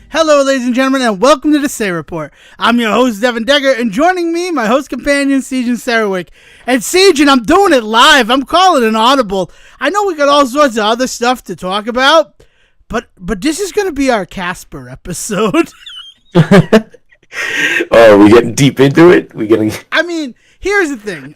Hello, ladies and gentlemen, and welcome to the Say Report. I'm your host, Devin Degger, and joining me, my host companion, Siege and Sarahwick. And Siege, and I'm doing it live. I'm calling an audible. I know we got all sorts of other stuff to talk about, but this is going to be our Casper episode. Oh, we getting deep into it? I mean, here's the thing.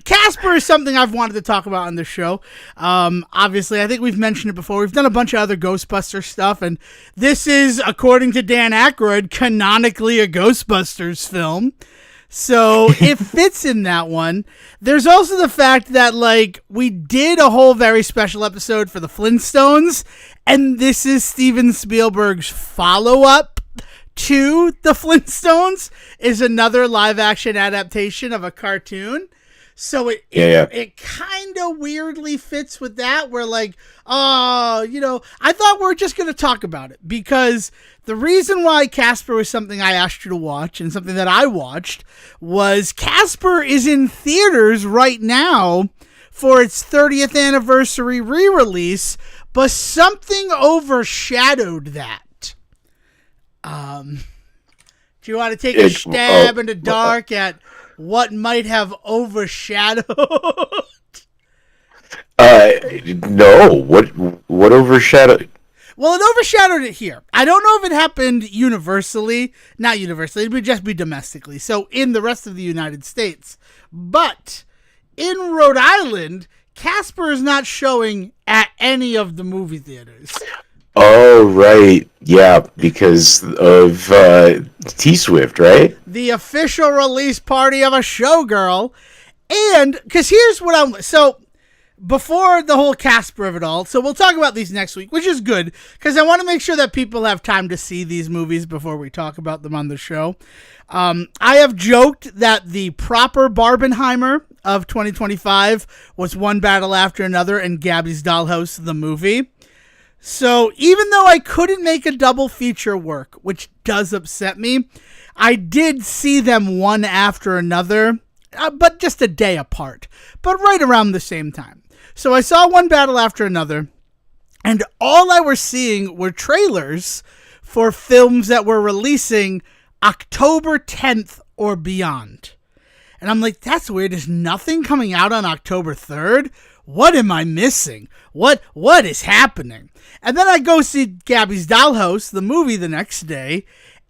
Casper is something I've wanted to talk about on this show. Obviously, I think we've mentioned it before. We've done a bunch of other Ghostbusters stuff, and this is, according to Dan Aykroyd, canonically a Ghostbusters film. So it fits in that one. There's also the fact that, we did a whole very special episode for the Flintstones, and this is Steven Spielberg's follow-up to the Flintstones, is another live-action adaptation of a cartoon. So it kind of weirdly fits with that. We're I thought we were just going to talk about it because the reason why Casper was something I asked you to watch and something that I watched was Casper is in theaters right now for its 30th anniversary re-release, but something overshadowed that. Do you want to take a stab in the dark at what might have overshadowed? No. What overshadowed? Well, it overshadowed it here. I don't know if it happened universally. Not universally. It would just be domestically. So in the rest of the United States. But in Rhode Island, Casper is not showing at any of the movie theaters. Oh, right. Yeah, because of T-Swift, right? The official release party of a showgirl. And, because here's what so, before the whole Casper of it all, so we'll talk about these next week, which is good, because I want to make sure that people have time to see these movies before we talk about them on the show. I have joked that the proper Barbenheimer of 2025 was One Battle After Another and Gabby's Dollhouse, the movie. So even though I couldn't make a double feature work, which does upset me, I did see them one after another, but just a day apart, but right around the same time. So I saw One Battle After Another, and all I was seeing were trailers for films that were releasing October 10th or beyond. And I'm like, that's weird. There's nothing coming out on October 3rd? What am I missing? What is happening? And then I go see Gabby's Dollhouse, the movie, the next day.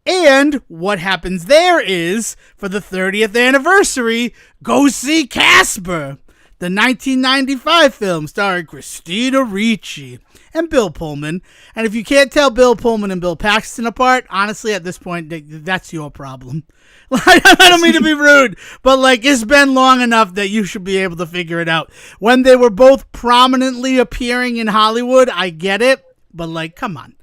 And what happens there is, for the 30th anniversary, go see Casper, the 1995 film starring Christina Ricci and Bill Pullman. And if you can't tell Bill Pullman and Bill Paxton apart, honestly, at this point, that's your problem. I don't mean to be rude, but it's been long enough that you should be able to figure it out. When they were both prominently appearing in Hollywood, I get it, but come on.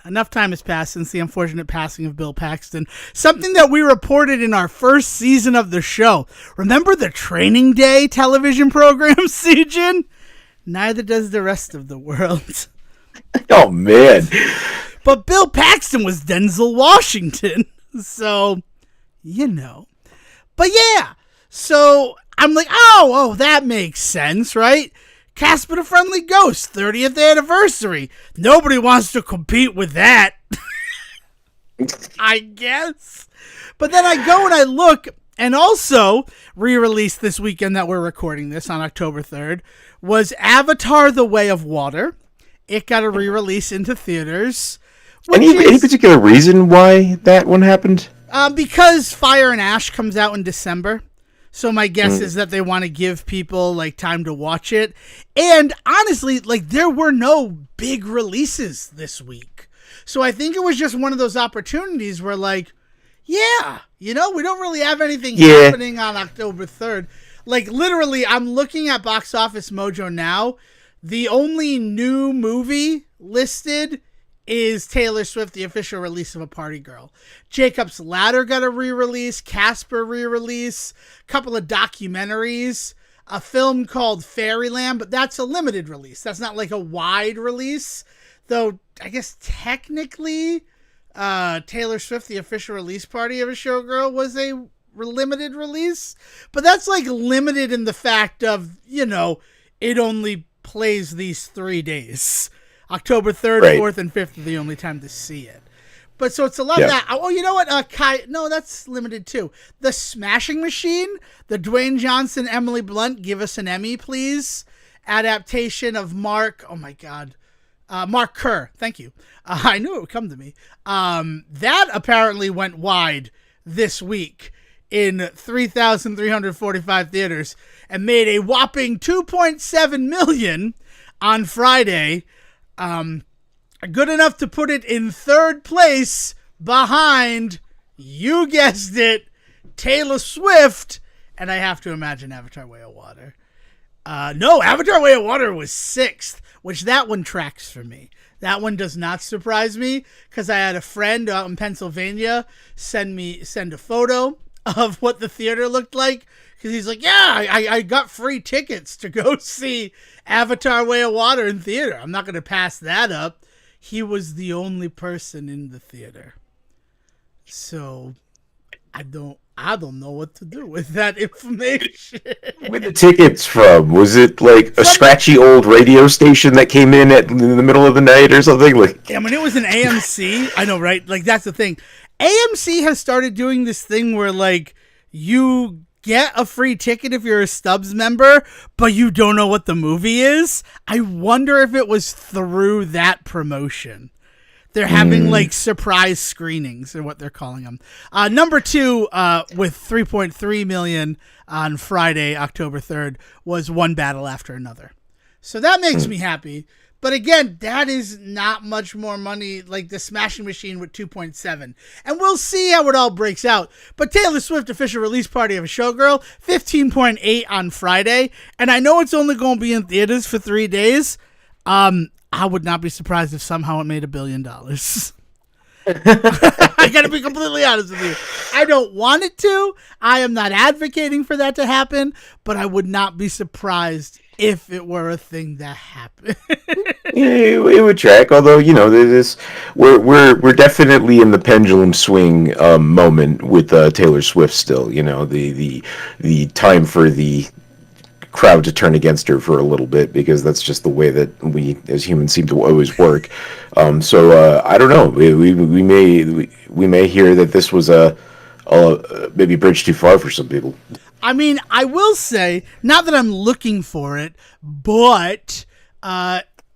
Enough time has passed since the unfortunate passing of Bill Paxton. Something that we reported in our first season of the show. Remember the Training Day television program, Sejin? Neither does the rest of the world. Oh, man. But Bill Paxton was Denzel Washington, so... But yeah, so I'm like, oh, that makes sense, right? Casper the Friendly Ghost, 30th anniversary. Nobody wants to compete with that, I guess. But then I go and I look, and also re-released this weekend that we're recording this on October 3rd was Avatar: The Way of Water. It got a re-release into theaters. Any particular reason why that one happened? Because Fire and Ash comes out in December. So my guess is that they want to give people time to watch it. And honestly, there were no big releases this week. So I think it was just one of those opportunities where we don't really have anything happening on October 3rd. Literally, I'm looking at Box Office Mojo now. The only new movie listed is Taylor Swift, the official release of A Party Girl. Jacob's Ladder got a re-release, Casper re-release, a couple of documentaries, a film called Fairyland, but that's a limited release. That's not a wide release, though I guess technically Taylor Swift, the official release party of a showgirl, was a limited release, but that's limited in the fact of, it only plays these 3 days. October 3rd, Right. 4th, and 5th are the only time to see it. But so it's a lot of that. Oh, you know what? No, that's limited too. The Smashing Machine, the Dwayne Johnson, Emily Blunt, Give Us an Emmy, Please. Adaptation of Mark. Oh my God. Mark Kerr. Thank you. I knew it would come to me. That apparently went wide this week in 3,345 theaters and made a whopping 2.7 million on Friday. Good enough to put it in third place behind, you guessed it, Taylor Swift, and I have to imagine Avatar: Way of Water. No, Avatar: Way of Water was 6th, which that one tracks for me. That one does not surprise me because I had a friend out in Pennsylvania send a photo of what the theater looked like because he's like, yeah, I got free tickets to go see Avatar: Way of Water in theater. I'm not going to pass that up. He was the only person in the theater. So I don't know what to do with that information. Where the tickets from? Was it like a scratchy old radio station that came in the middle of the night or something? Like, I mean, it was an AMC. I know, right? Like, that's the thing. AMC has started doing this thing where, like, you get a free ticket if you're a Stubbs member, but you don't know what the movie is. I wonder if it was through that promotion. They're having like surprise screenings, or what they're calling them. Number 2, with 3.3 million on Friday, October 3rd, was One Battle After Another. So that makes me happy. But again, that is not much more money like the Smashing Machine with 2.7. And we'll see how it all breaks out. But Taylor Swift official release party of a Showgirl, 15.8 on Friday. And I know it's only going to be in theaters for 3 days. I would not be surprised if somehow it made $1 billion. I gotta be completely honest with you. I don't want it to. I am not advocating for that to happen, but I would not be surprised if it were a thing that happened. yeah, it would track. Although, you know, we're definitely in the pendulum swing moment with Taylor Swift still. You know, the time for the crowd to turn against her for a little bit, because that's just the way that we as humans seem to always work. So I don't know. We may hear that this was a maybe a bridge too far for some people. I mean, I will say, not that I'm looking for it, but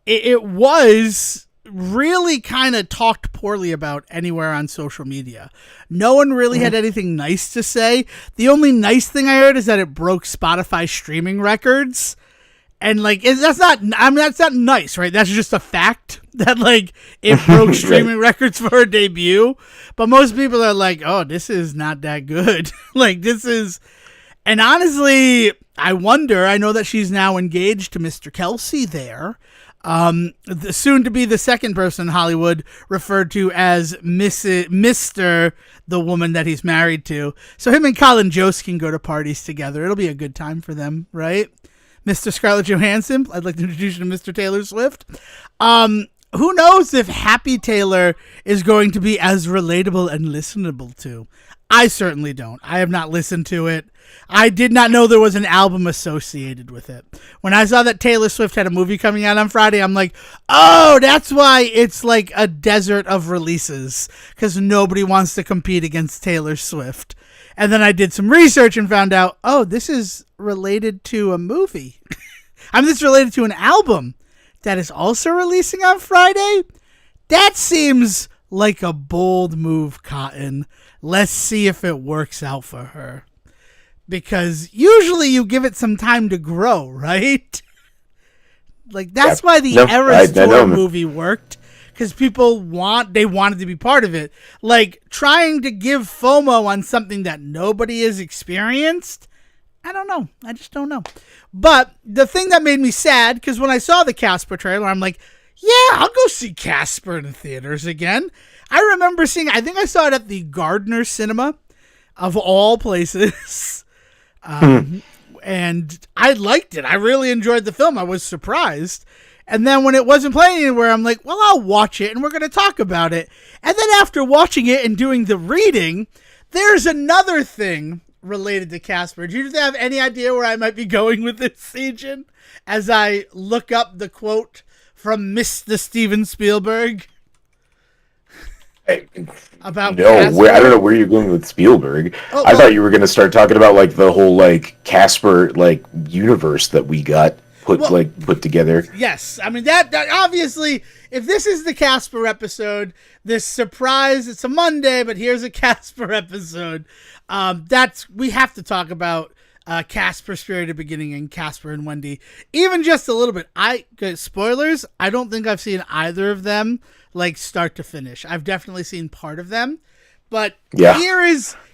it was really kind of talked poorly about anywhere on social media. No one really had anything nice to say. The only nice thing I heard is that it broke Spotify streaming records. And like, that's not nice, right? That's just a fact that like it broke streaming records for her debut. But most people are like, oh, this is not that good. Like, this is, and honestly, I wonder, I know that she's now engaged to Mr. Kelsey there. Soon to be the second person in Hollywood referred to as Mr. the woman that he's married to. So him and Colin Jost can go to parties together. It'll be a good time for them, right? Mr. Scarlett Johansson, I'd like to introduce you to Mr. Taylor Swift. Who knows if Happy Taylor is going to be as relatable and listenable to? I certainly don't. I have not listened to it. I did not know there was an album associated with it. When I saw that Taylor Swift had a movie coming out on Friday, I'm like, oh, that's why it's like a desert of releases, because nobody wants to compete against Taylor Swift. And then I did some research and found out, oh, this is related to a movie. This is related to an album that is also releasing on Friday. That seems like a bold move, Cotton. Let's see if it works out for her. Because usually you give it some time to grow, right? Like, that's why the Eras Tour movie worked. Because people wanted to be part of it. Like, trying to give FOMO on something that nobody has experienced, I don't know. I just don't know. But the thing that made me sad, because when I saw the Casper trailer, I'm like, yeah, I'll go see Casper in the theaters again. I remember seeing, I think I saw it at the Gardner Cinema, of all places. And I liked it. I really enjoyed the film. I was surprised. And then when it wasn't playing anywhere, I'm like, well, I'll watch it and we're going to talk about it. And then after watching it and doing the reading, there's another thing related to Casper. Do you have any idea where I might be going with this, Sejan? As I look up the quote from Mr. Steven Spielberg about No, Casper? I don't know where you're going with Spielberg. Oh, I well, thought you were going to start talking about like the whole like Casper like universe that we got put together. yes. I mean that obviously, if this is the Casper episode, this surprise, it's a Monday, but here's a Casper episode. We have to talk about Casper Spirited Beginning and Casper and Wendy, even just a little bit. Spoilers, I don't think I've seen either of them like start to finish. I've definitely seen part of them, but Yeah.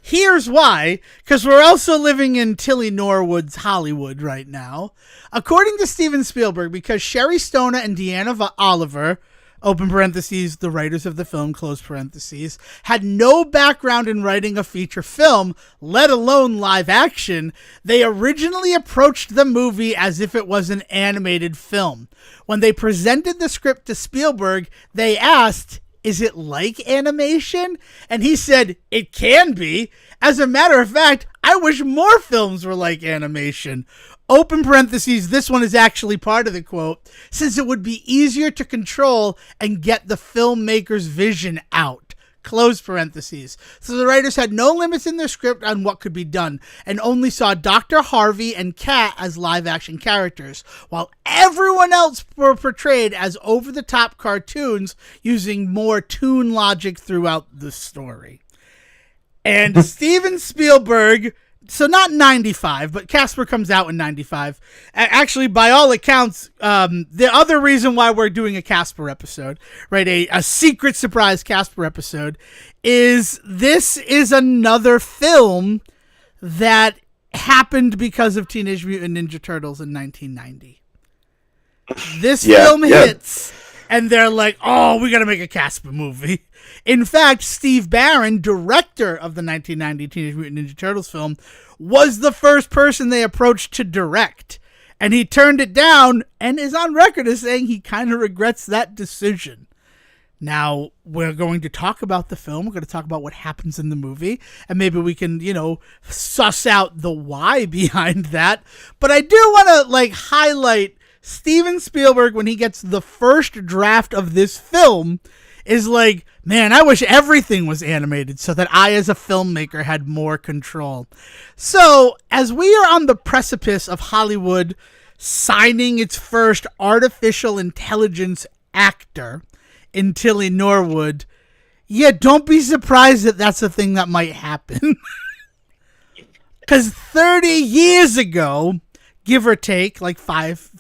here's why, because we're also living in Tilly Norwood's Hollywood right now. According to Steven Spielberg, because Sherry Stoner and Deanna Oliver, open parentheses, the writers of the film, close parentheses, had no background in writing a feature film, let alone live action, they originally approached the movie as if it was an animated film. When they presented the script to Spielberg, they asked, "Is it like animation?" And he said, "It can be. As a matter of fact, I wish more films were like animation." Open parentheses, this one is actually part of the quote, since it would be easier to control and get the filmmaker's vision out. Close parentheses. So the writers had no limits in their script on what could be done, and only saw Dr. Harvey and Kat as live-action characters, while everyone else were portrayed as over-the-top cartoons using more toon logic throughout the story. And Steven Spielberg, so not 95, but Casper comes out in 95. Actually, by all accounts, the other reason why we're doing a Casper episode, right, a secret surprise Casper episode, is this is another film that happened because of Teenage Mutant Ninja Turtles in 1990. This film hits, and they're like, oh, we got to make a Casper movie. In fact, Steve Barron, director of the 1990 Teenage Mutant Ninja Turtles film, was the first person they approached to direct. And he turned it down and is on record as saying he kind of regrets that decision. Now, we're going to talk about the film. We're going to talk about what happens in the movie. And maybe we can, suss out the why behind that. But I do want to, highlight Steven Spielberg when he gets the first draft of this film is like, man, I wish everything was animated so that I, as a filmmaker, had more control. So, as we are on the precipice of Hollywood signing its first artificial intelligence actor in Tilly Norwood, don't be surprised that that's a thing that might happen. Because 30 years ago, give or take, like five,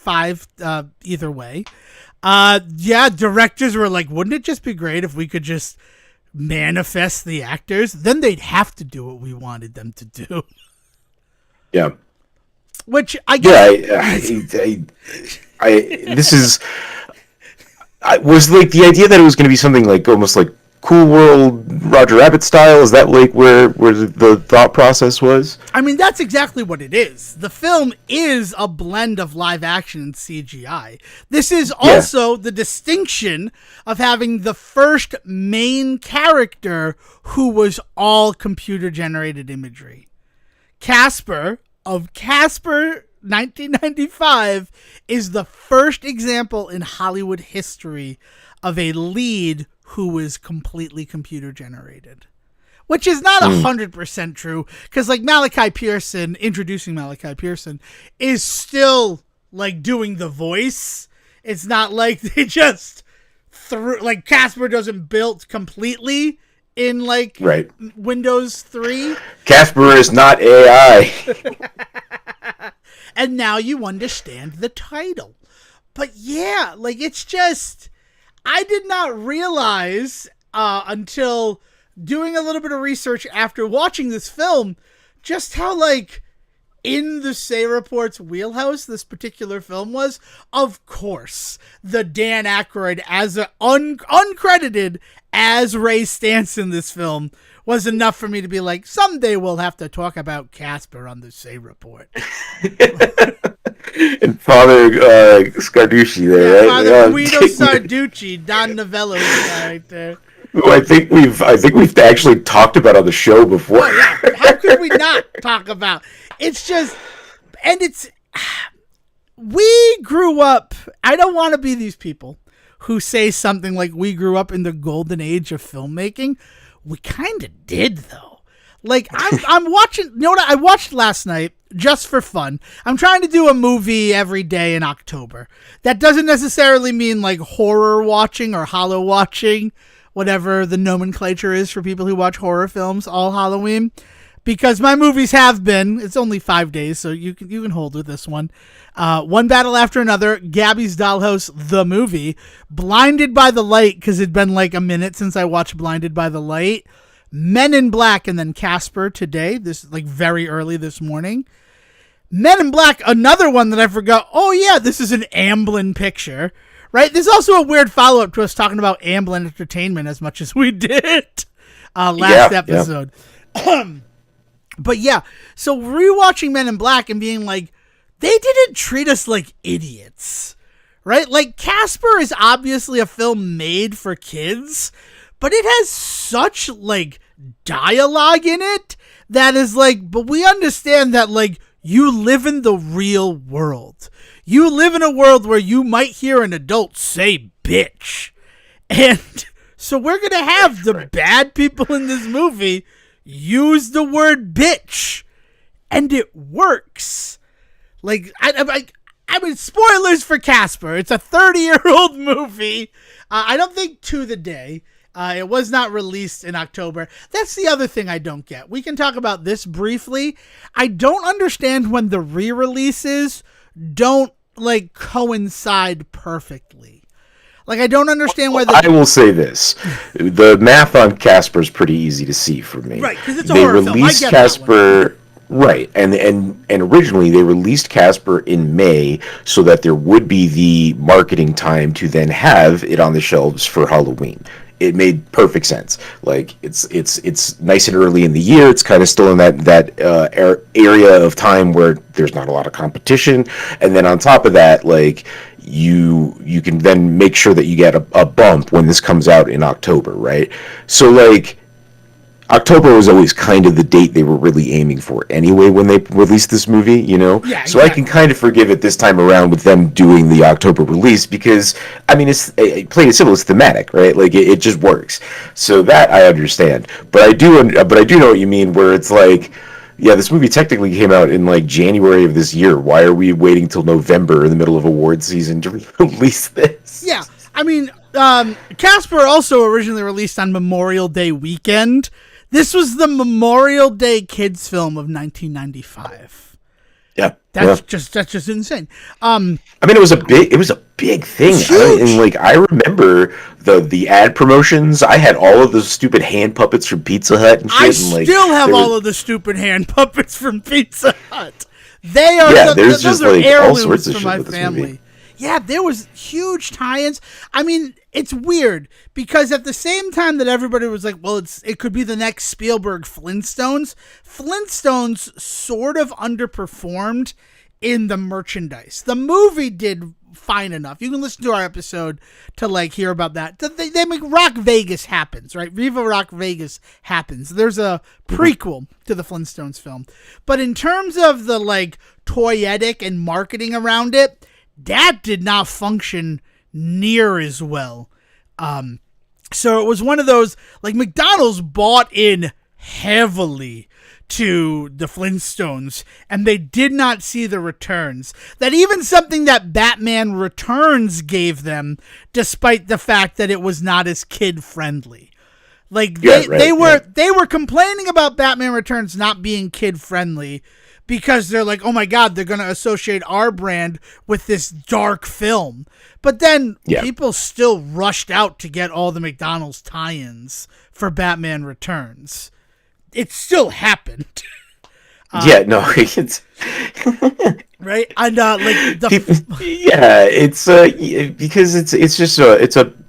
either way, directors were like, wouldn't it just be great if we could just manifest the actors? Then they'd have to do what we wanted them to do. Yeah. Which I guess. Was like the idea that it was going to be something like almost like Cool World Roger Rabbit style. Is that like where the thought process was? I mean, that's exactly what it is. The film is a blend of live action and CGI. This is also the distinction of having the first main character who was all computer generated imagery. Casper of Casper 1995 is the first example in Hollywood history of a lead who was completely computer generated, which is not 100% true, because introducing Malachi Pearson is still like doing the voice. It's not like they just Casper doesn't build completely in Windows 3. Casper is not AI. And now you understand the title. But it's just, I did not realize until doing a little bit of research after watching this film, just how in the Say Report's wheelhouse this particular film was. Of course, the Dan Aykroyd as uncredited as Ray Stantz in this film was enough for me to be like, someday we'll have to talk about Casper on the Say Report. And Father Scarducci there, right? Father Guido Sarducci, Don Novello's character. Who I think we've actually talked about on the show before. Oh, yeah. How could we not talk about? It's just, and we grew up. I don't want to be these people who say something like we grew up in the golden age of filmmaking. We kind of did, though. Like, I'm watching. You know what I watched last night just for fun? I'm trying to do a movie every day in October. That doesn't necessarily mean like horror watching or hollow watching, whatever the nomenclature is for people who watch horror films all Halloween. Because my movies have been, it's only 5 days, so you can hold with this one. One Battle After Another, Gabby's Dollhouse, the movie, Blinded by the Light, because it'd been like a minute since I watched Blinded by the Light, Men in Black, and then Casper today, this like very early this morning. Men in Black, another one that I forgot. Oh yeah, this is an Amblin picture, right? There's also a weird follow-up to us talking about Amblin Entertainment as much as we did last episode. Yeah. But yeah, so rewatching Men in Black and being like, they didn't treat us like idiots, right? Like, Casper is obviously a film made for kids, but it has such, like, dialogue in it that is like, but we understand that, like, you live in the real world. You live in a world where you might hear an adult say bitch. And so we're going to have the bad people in this movie use the word bitch, and it works. Like, I mean, spoilers for Casper. It's a 30-year-old movie. I don't think to the day. It was not released in October. That's the other thing I don't get. We can talk about this briefly. I don't understand when the re-releases don't, like, coincide perfectly. Like, I don't understand why I will say this. The math on Casper is pretty easy to see for me. Right, because it's a horror film. I released get Casper, right, and originally they released Casper in May so that there would be the marketing time to then have it on the shelves for Halloween. It made perfect sense. Like, it's nice and early in the year. It's kind of still in that area of time where there's not a lot of competition, and then on top of that, like, you can then make sure that you get a bump when this comes out in October, right? So, like, October was always kind of the date they were really aiming for anyway when they released this movie, you know? Yeah, so exactly. I can kind of forgive it this time around with them doing the October release because, I mean, it's plain and simple, it's thematic, right? Like, it just works. So that I understand. But I do know what you mean, where it's like, yeah, this movie technically came out in, like, January of this year. Why are we waiting till November in the middle of award season to release this? Yeah, I mean, Casper also originally released on Memorial Day weekend. This was the Memorial Day kids film of 1995. Yeah, that's just insane. I mean, it was a big thing. I remember the ad promotions. I had all of the stupid hand puppets from Pizza Hut and shit. I still have all of the stupid hand puppets from Pizza Hut. They are those are heirlooms for my family. Yeah, there was huge tie-ins. I mean, it's weird because at the same time that everybody was like, well, it could be the next Spielberg Flintstones. Flintstones sort of underperformed in the merchandise. The movie did fine enough. You can listen to our episode to, like, hear about that. They make Rock Vegas happens, right? Viva Rock Vegas happens. There's a prequel to the Flintstones film. But in terms of the, like, toyetic and marketing around it, that did not function near as well. So it was one of those, like, McDonald's bought in heavily to the Flintstones, and they did not see the returns. That even something that Batman Returns gave them, despite the fact that it was not as kid-friendly. Like, they were complaining about Batman Returns not being kid-friendly, because they're like, oh my God, they're going to associate our brand with this dark film. But then people still rushed out to get all the McDonald's tie-ins for Batman Returns. It still happened. It's right. And it's because it's just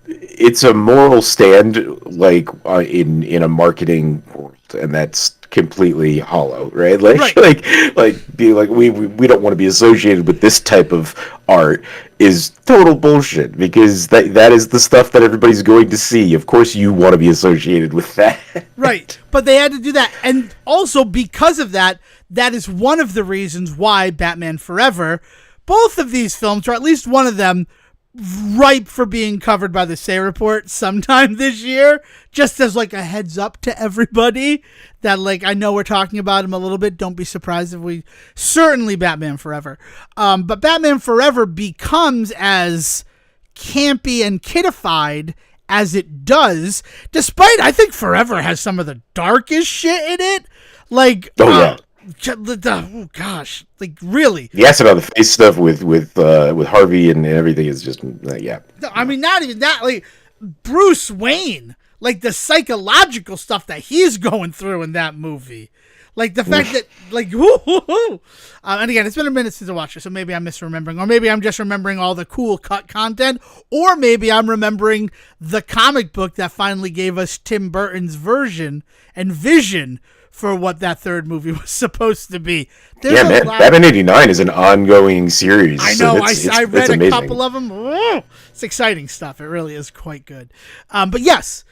it's a moral stand, like, in a marketing world, and that's completely hollow, right? Like being like we don't want to be associated with this type of art is total bullshit, because that is the stuff that everybody's going to see. Of course you want to be associated with that. Right. But they had to do that. And also because of that, that is one of the reasons why Batman Forever both of these films, or at least one of them, ripe for being covered by the Say Report sometime this year, just as like a heads up to everybody that like I know we're talking about him a little bit. Don't be surprised if we certainly Batman Forever. But Batman Forever becomes as campy and kiddified as it does, despite I think Forever has some of the darkest shit in it. Like oh gosh, like really. The acid on the face stuff with Harvey and everything is just yeah. I mean, not even that. Like Bruce Wayne, like the psychological stuff that he's going through in that movie, like the fact that like and again, it's been a minute since I watched it, so maybe I'm misremembering, or maybe I'm just remembering all the cool cut content, or maybe I'm remembering the comic book that finally gave us Tim Burton's version and vision for what that third movie was supposed to be. There's man, Batman 89 is an ongoing series. I know, so I read a couple of them. It's exciting stuff. It really is quite good. But yes,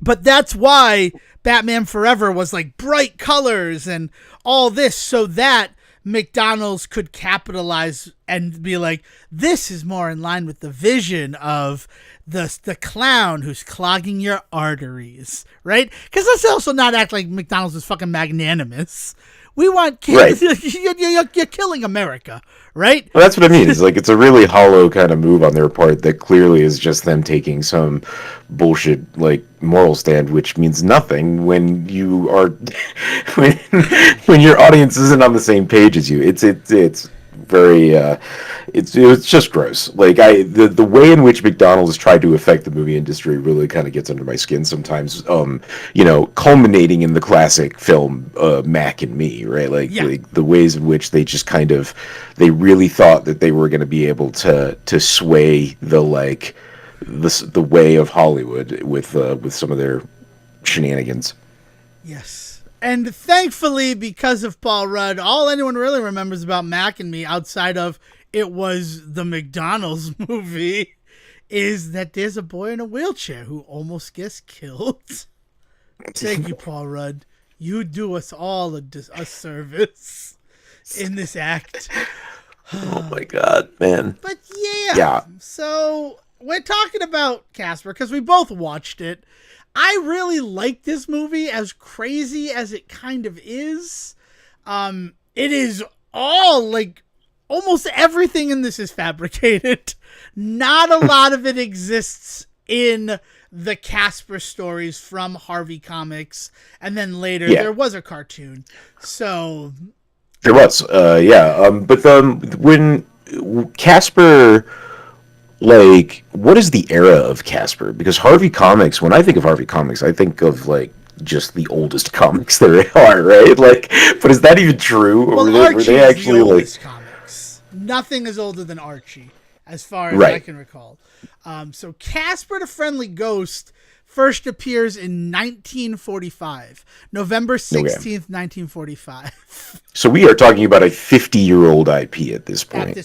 but that's why Batman Forever was like bright colors and all this, so that McDonald's could capitalize and be like, this is more in line with the vision of the clown who's clogging your arteries, right? Because let's also not act like McDonald's is fucking magnanimous. We want kids. Right. You're killing America, right? Well, that's what I mean. It's like it's a really hollow kind of move on their part that clearly is just them taking some bullshit like moral stand, which means nothing when you are when your audience isn't on the same page as you. It's very it's just gross. Like the way in which McDonald's has tried to affect the movie industry really kind of gets under my skin sometimes. Culminating in the classic film Mac and Me, right? Like the ways in which they just kind of they really thought that they were going to be able to sway the way of Hollywood with some of their shenanigans. Yes. And thankfully, because of Paul Rudd, all anyone really remembers about Mac and Me outside of it was the McDonald's movie is that there's a boy in a wheelchair who almost gets killed. Thank you, Paul Rudd. You do us all a service in this act. Oh my God, man. But yeah. So we're talking about Casper because we both watched it. I really like this movie, as crazy as it kind of is. It is all like almost everything in this is fabricated. Not a lot of it exists in the Casper stories from Harvey Comics, and then later there was a cartoon. So there was, but when Casper. Like, what is the era of Casper? Because Harvey Comics, when I think of Harvey Comics, I think of, like, just the oldest comics there are, right? Like, but is that even true? Well, were they actually, the oldest comics. Nothing is older than Archie, as far as I can recall. So Casper the Friendly Ghost first appears in 1945. November 16th, 1945. So we are talking about a 50-year-old IP at this point.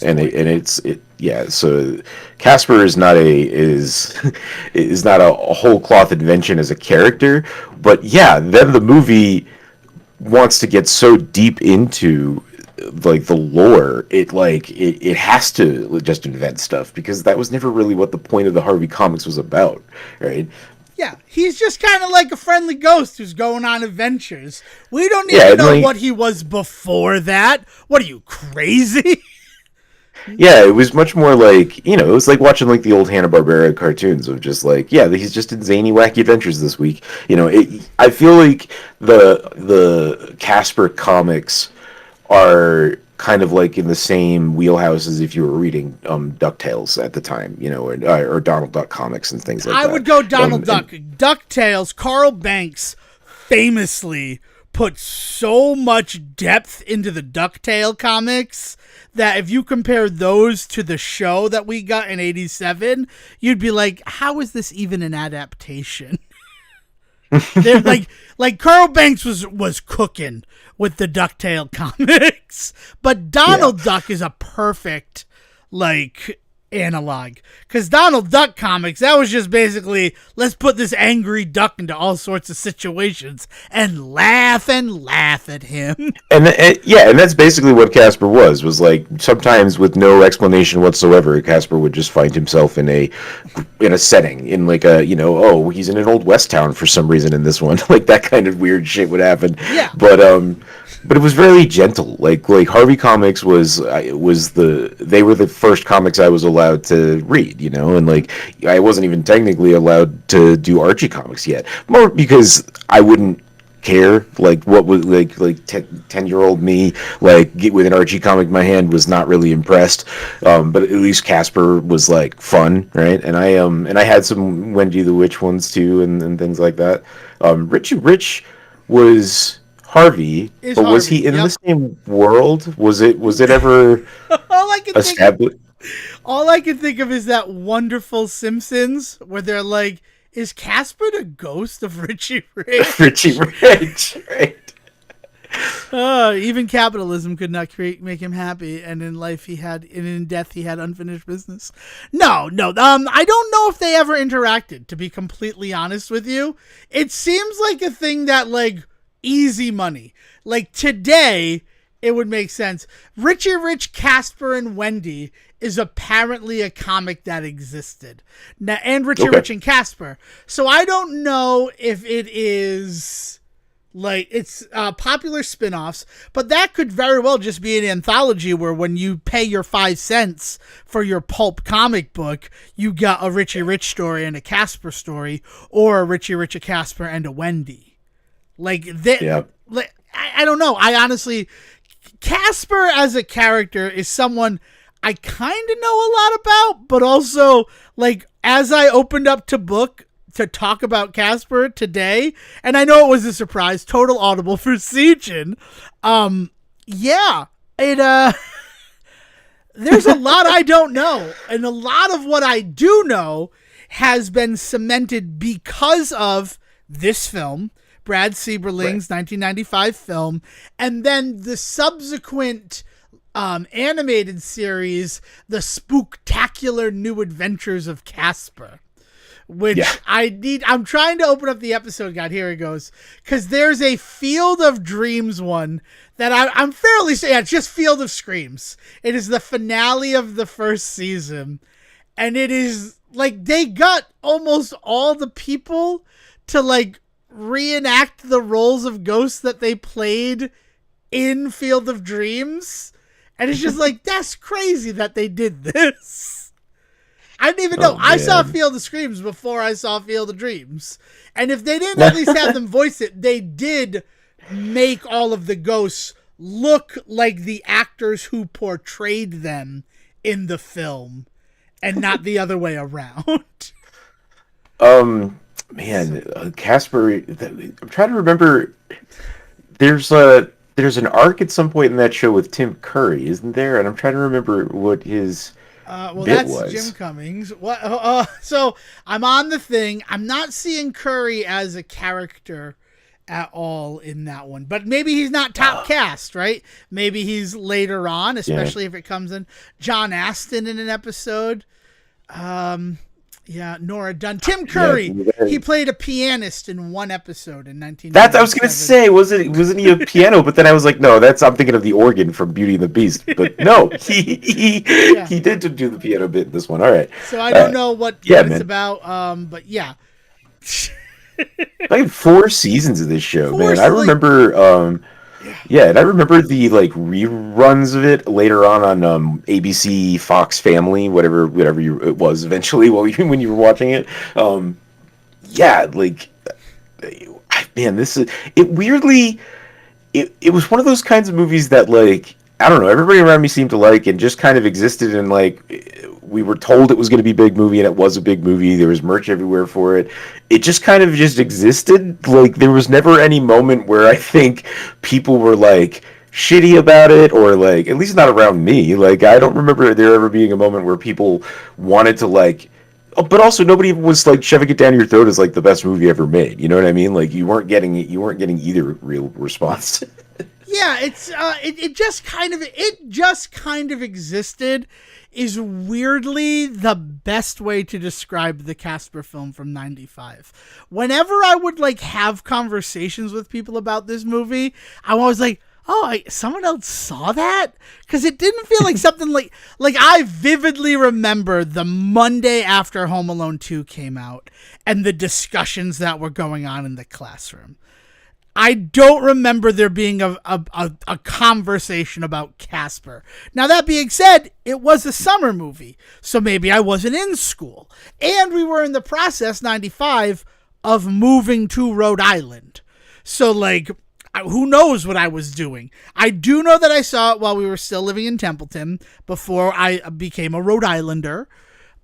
So Casper is not a whole cloth invention as a character, but then the movie wants to get so deep into like the lore, it has to just invent stuff, because that was never really what the point of the Harvey Comics was about, right? Yeah, he's just kind of like a friendly ghost who's going on adventures. We don't need to know what he was before that. What are you, crazy? Yeah, it was much more like, it was like watching like the old Hanna-Barbera cartoons of just like, he's just in zany, wacky adventures this week. I feel like the Casper comics are kind of like in the same wheelhouse as if you were reading DuckTales at the time, or Donald Duck comics and things like that. I would go Donald Duck. DuckTales, Carl Banks famously put so much depth into the DuckTale comics that if you compare those to the show that we got in 87, you'd be like, how is this even an adaptation? They're like Carl Banks was cooking with the DuckTale comics, but Donald Duck is a perfect analog. Because Donald Duck comics, that was just basically, let's put this angry duck into all sorts of situations and laugh at him. And that's basically what Casper was like, sometimes with no explanation whatsoever, Casper would just find himself in a setting, in like a, oh, he's in an old west town for some reason in this one. Like that kind of weird shit would happen. Yeah. But it was very gentle. Like Harvey Comics they were the first comics I was allowed to read, and like I wasn't even technically allowed to do Archie comics yet. More because I wouldn't care. Like what was like 10-year-old me, like get with an Archie comic in my hand, was not really impressed. But at least Casper was like fun, right? And I had some Wendy the Witch ones too, and things like that. Richie Rich was Harvey, but was he in the same world? Was it ever established? All I can think of is that wonderful Simpsons where they're like, is Casper the ghost of Richie Rich? Richie Rich, right? Even capitalism could not make him happy, and in death he had unfinished business. No. I don't know if they ever interacted, to be completely honest with you. It seems like a thing that, like, easy money. Like today, it would make sense. Richie Rich, Casper, and Wendy is apparently a comic that existed. Now, and Richie Rich and Casper. So I don't know if it is like it's popular spin-offs, but that could very well just be an anthology where when you pay your 5 cents for your pulp comic book, you got a Richie Rich story and a Casper story, or a Richie Rich, a Casper, and a Wendy. Like that. Yeah. Like, I don't know. I honestly, Casper as a character is someone I kind of know a lot about, but also, like, as I opened up to talk about Casper today, and I know it was a surprise, total audible for Siegen. There's a lot I don't know, and a lot of what I do know has been cemented because of this film, Brad Sieberling's 1995 film, and then the subsequent animated series, The Spooktacular New Adventures of Casper, which I'm trying to open up the episode guide. Here it goes. Because there's a Field of Dreams one that I'm fairly saying, it's just Field of Screams. It is the finale of the first season. And it is like, they got almost all the people to like reenact the roles of ghosts that they played in Field of Dreams. And it's just like, that's crazy that they did this. I didn't even know. I saw Field of Screams before I saw Field of Dreams. And if they didn't at least have them voice it, they did make all of the ghosts look like the actors who portrayed them in the film and not the other way around. Casper, I'm trying to remember. There's an arc at some point in that show with Tim Curry, isn't there? And I'm trying to remember what his bit was. Jim Cummings. What? So I'm on the thing. I'm not seeing Curry as a character at all in that one, but maybe he's not top cast, right? Maybe he's later on, especially if it comes in. John Astin in an episode. Nora Dunn. Tim Curry. He played a pianist in one episode in 1997. That I was gonna say, wasn't he a piano? But then I was like, no, I'm thinking of the organ from Beauty and the Beast. But no, he did do the piano bit in this one. All right. So I don't know what it's about. But yeah. I had 4 seasons of this show, man. I remember. And I remember the like reruns of it later on ABC, Fox Family, whatever it was eventually when you were watching it. It weirdly, it was one of those kinds of movies that, like, I don't know, everybody around me seemed to like, and just kind of existed, and like we were told it was going to be a big movie, and it was a big movie. There was merch everywhere for it. It just kind of just existed. Like, there was never any moment where I think people were like shitty about it, or like, at least not around me. Like, I don't remember there ever being a moment where people wanted to like, but also nobody was like shoving it down your throat as like the best movie ever made. You know what I mean? Like, you weren't getting either real response. Yeah, it's it just kind of existed is weirdly the best way to describe the Casper film from 95. Whenever I would like have conversations with people about this movie, I'm always like, "Oh, someone else saw that?" Cuz it didn't feel like something like I vividly remember the Monday after Home Alone 2 came out and the discussions that were going on in the classroom. I don't remember there being a conversation about Casper. Now, that being said, it was a summer movie, so maybe I wasn't in school. And we were in the process, 95, of moving to Rhode Island. So, like, who knows what I was doing? I do know that I saw it while we were still living in Templeton, before I became a Rhode Islander.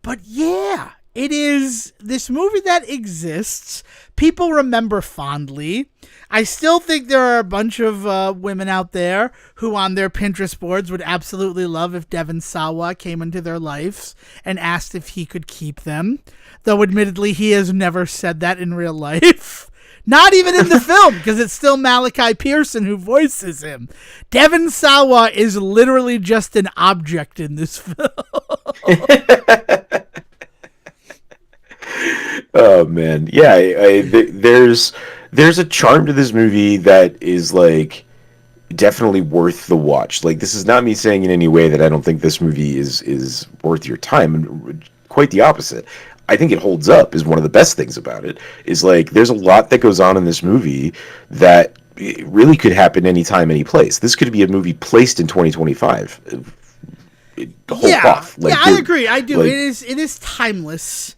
But yeah, it is this movie that exists. People remember fondly. I still think there are a bunch of women out there who on their Pinterest boards would absolutely love if Devon Sawa came into their lives and asked if he could keep them. Though admittedly, he has never said that in real life. Not even in the film, because it's still Malachi Pearson who voices him. Devon Sawa is literally just an object in this film. Oh man, yeah. There's a charm to this movie that is like definitely worth the watch. Like, this is not me saying in any way that I don't think this movie is worth your time. Quite the opposite. I think it holds up. Is one of the best things about it. Is like there's a lot that goes on in this movie that it really could happen anytime, any place. This could be a movie placed in 2025. I agree. I do. Like, it is timeless.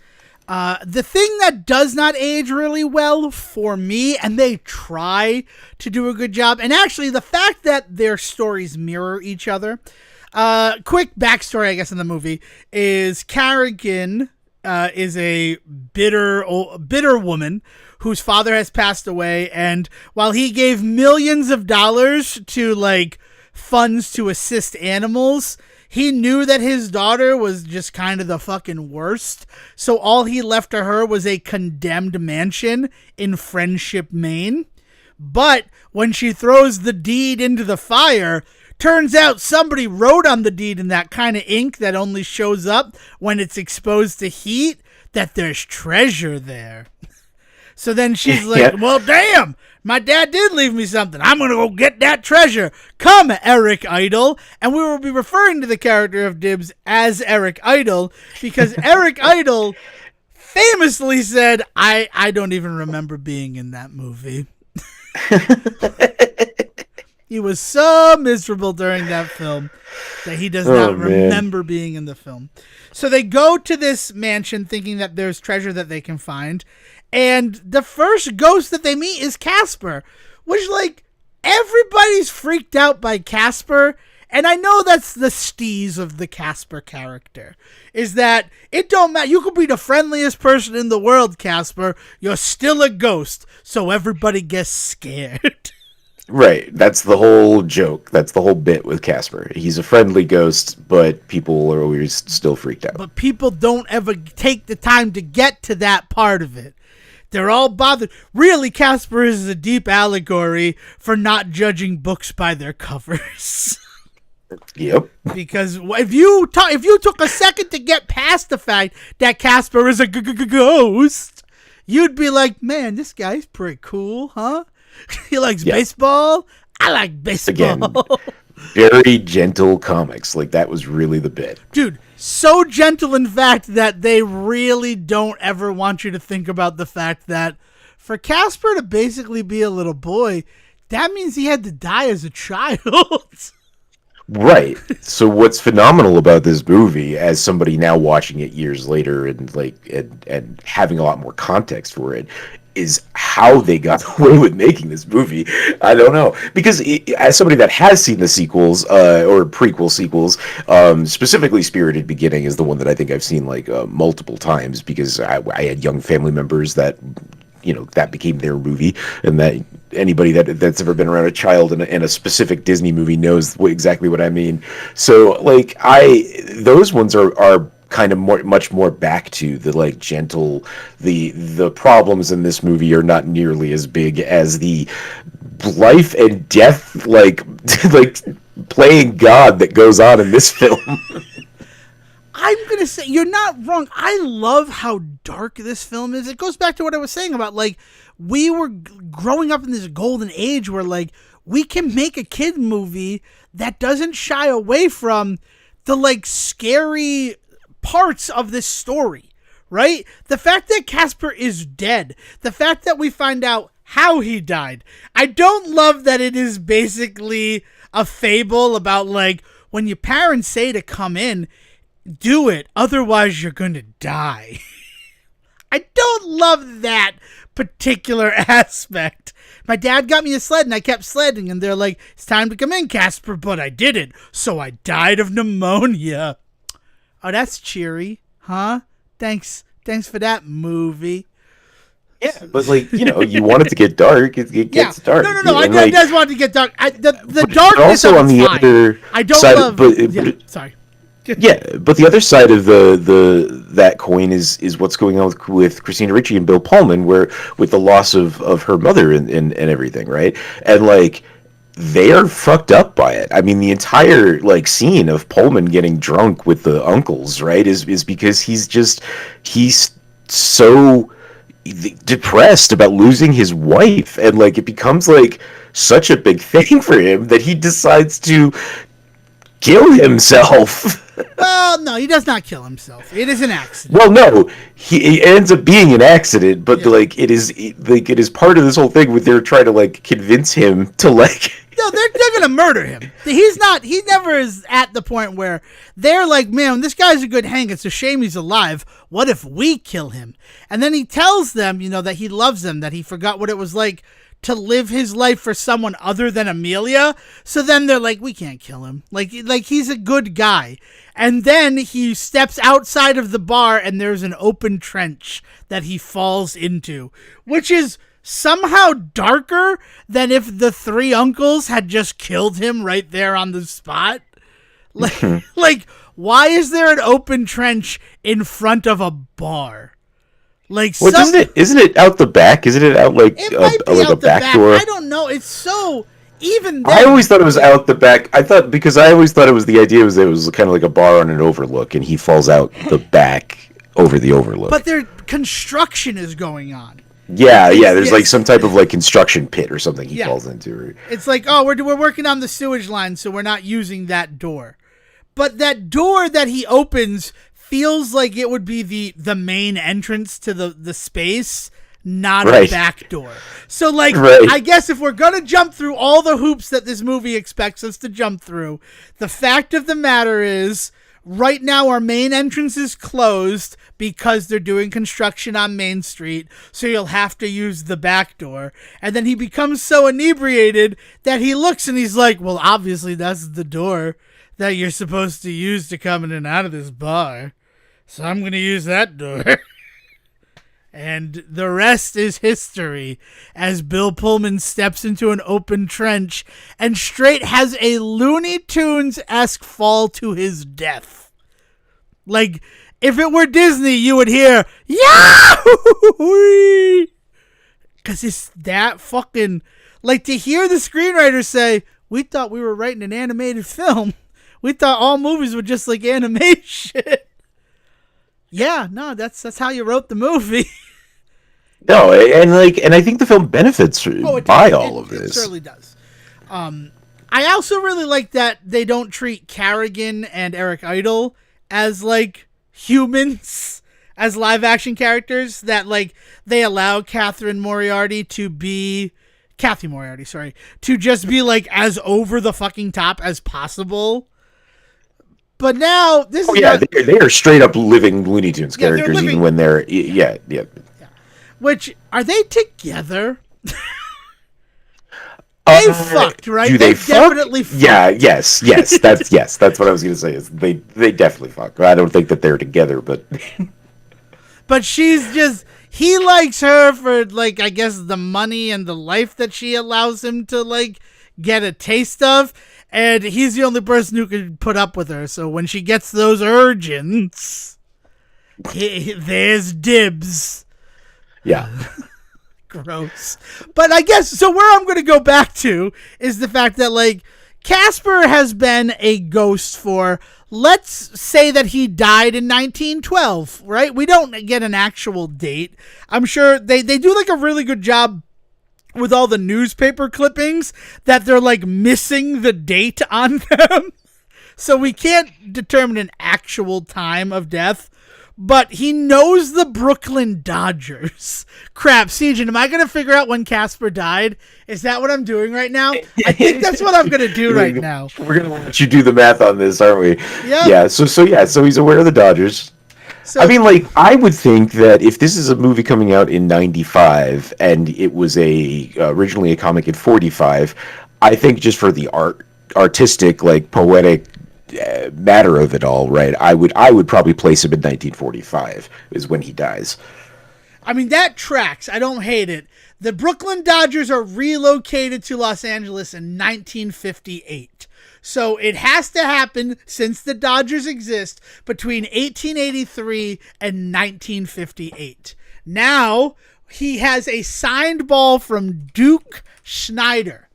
The thing that does not age really well for me, and they try to do a good job, and actually the fact that their stories mirror each other. Quick backstory, I guess, in the movie is Carrigan is a bitter woman whose father has passed away, and while he gave millions of dollars to like funds to assist animals, he knew that his daughter was just kind of the fucking worst, so all he left to her was a condemned mansion in Friendship, Maine. But when she throws the deed into the fire, turns out somebody wrote on the deed in that kind of ink that only shows up when it's exposed to heat that there's treasure there. So then she's like, well, damn, my dad did leave me something. I'm going to go get that treasure. Come, Eric Idle. And we will be referring to the character of Dibs as Eric Idle because Eric Idle famously said, I don't even remember being in that movie. He was so miserable during that film that he does not remember being in the film. So they go to this mansion thinking that there's treasure that they can find. And the first ghost that they meet is Casper, which, like, everybody's freaked out by Casper. And I know that's the steez of the Casper character, is that it don't matter. You could be the friendliest person in the world, Casper. You're still a ghost, so everybody gets scared. Right. That's the whole joke. That's the whole bit with Casper. He's a friendly ghost, but people are always still freaked out. But people don't ever take the time to get to that part of it. They're all bothered. Really, Casper is a deep allegory for not judging books by their covers. Yep. Because if you took a second to get past the fact that Casper is a ghost, you'd be like, man, this guy's pretty cool, huh? He likes baseball. I like baseball. Again, very gentle comics. Like, that was really the bit. Dude, so gentle, in fact, that they really don't ever want you to think about the fact that for Casper to basically be a little boy, that means he had to die as a child. Right. So what's phenomenal about this movie, as somebody now watching it years later and and having a lot more context for it, is how they got away with making this movie. I don't know, because as somebody that has seen the sequels or prequel sequels, specifically Spirited Beginning is the one that I think I've seen like multiple times, because I had young family members that, you know, that became their movie, and that anybody that's ever been around a child in a specific Disney movie knows exactly what I mean. So like those ones are kind of much more back to the like gentle, the problems in this movie are not nearly as big as the life and death, like like playing God that goes on in this film. I'm going to say, you're not wrong. I love how dark this film is. It goes back to what I was saying about, like, we were growing up in this golden age where, like, we can make a kid movie that doesn't shy away from the, like, scary parts of this story, right? The fact that Casper is dead, the fact that we find out how he died. I don't love that it is basically a fable about, like, when your parents say to come in, do it, otherwise you're gonna die. I don't love that particular aspect. My dad got me a sled and I kept sledding, and they're like, it's time to come in, Casper, but I didn't, so I died of pneumonia. Oh, that's cheery, huh? Thanks for that movie. Yeah, but, like, you know, you want it to get dark, it gets dark. No, and, I does want to get dark. The darkness also of on the fine. other I don't side, love... sorry. Yeah, but the other side of that coin is what's going on with Christina Ricci and Bill Pullman, where with the loss of her mother and everything, right? And, like, they are fucked up by it. I mean, the entire, like, scene of Pullman getting drunk with the uncles, right, is because he's so depressed about losing his wife, and, like, it becomes, like, such a big thing for him that he decides to kill himself. Well, no, he does not kill himself. It is an accident. Well, no, it ends up being an accident, but like it is part of this whole thing where they're trying to, like, convince him to, like. No, they're gonna murder him. He never is at the point where they're like, man, this guy's a good hang. It's a shame he's alive. What if we kill him? And then he tells them, you know, that he loves them, that he forgot what it was like to live his life for someone other than Amelia. So then they're like, we can't kill him. Like he's a good guy. And then he steps outside of the bar and there's an open trench that he falls into, which is somehow darker than if the three uncles had just killed him right there on the spot. Like, why is there an open trench in front of a bar? Like, well, isn't it out the back? Isn't it out like a back door? I don't know. It's so even. Then, I always thought it was out the back. I always thought it was the idea was that it was kind of like a bar on an overlook, and he falls out the back over the overlook. But their construction is going on. Yeah. There's like some type of, like, construction pit or something he falls into. It's like, oh, we're working on the sewage line, so we're not using that door. But that door that he opens feels like it would be the main entrance to the space, not a back door. So, like, I guess if we're gonna jump through all the hoops that this movie expects us to jump through, the fact of the matter is, right now our main entrance is closed because they're doing construction on Main Street, so you'll have to use the back door. And then he becomes so inebriated that he looks and he's like, well, obviously that's the door that you're supposed to use to come in and out of this bar. So I'm going to use that door. And the rest is history as Bill Pullman steps into an open trench and straight has a Looney Tunes-esque fall to his death. Like, if it were Disney, you would hear, Yahoo! Because it's that fucking... Like, to hear the screenwriter say, we thought we were writing an animated film. We thought all movies were just like animation. Yeah, no, that's how you wrote the movie. No, and I think the film benefits by all of this. It certainly does. I also really like that they don't treat Carrigan and Eric Idle as, like, humans, as live action characters. That, like, they allow Kathy Moriarty, to just be, like, as over the fucking top as possible. But now this is they are straight up living Looney Tunes characters, even when they're Which, are they together? They fucked, right? Do they definitely fucked. Yeah, yes. That's what I was gonna say. Is they definitely fucked. I don't think that they're together, but but he likes her for, like, I guess the money and the life that she allows him to, like, get a taste of. And he's the only person who can put up with her. So when she gets those urgings, there's dibs. Yeah. Gross. But I guess, so where I'm going to go back to is the fact that, like, Casper has been a ghost for, let's say that he died in 1912, right? We don't get an actual date. I'm sure they do, like, a really good job with all the newspaper clippings that they're, like, missing the date on them. So we can't determine an actual time of death. But he knows the Brooklyn Dodgers. Crap, Sejan, am I going to figure out when Casper died? Is that what I'm doing right now? I think that's what I'm going to do right now. We're going to let you do the math on this, aren't we? Yep. Yeah. So he's aware of the Dodgers. So, I mean, like, I would think that if this is a movie coming out in 95 and it was originally a comic in 45, I think just for the artistic, like, poetic matter of it all, right? I would probably place him in 1945 is when he dies. I mean, that tracks. I don't hate it. The Brooklyn Dodgers are relocated to Los Angeles in 1958. So it has to happen, since the Dodgers exist, between 1883 and 1958. Now, he has a signed ball from Duke Snider,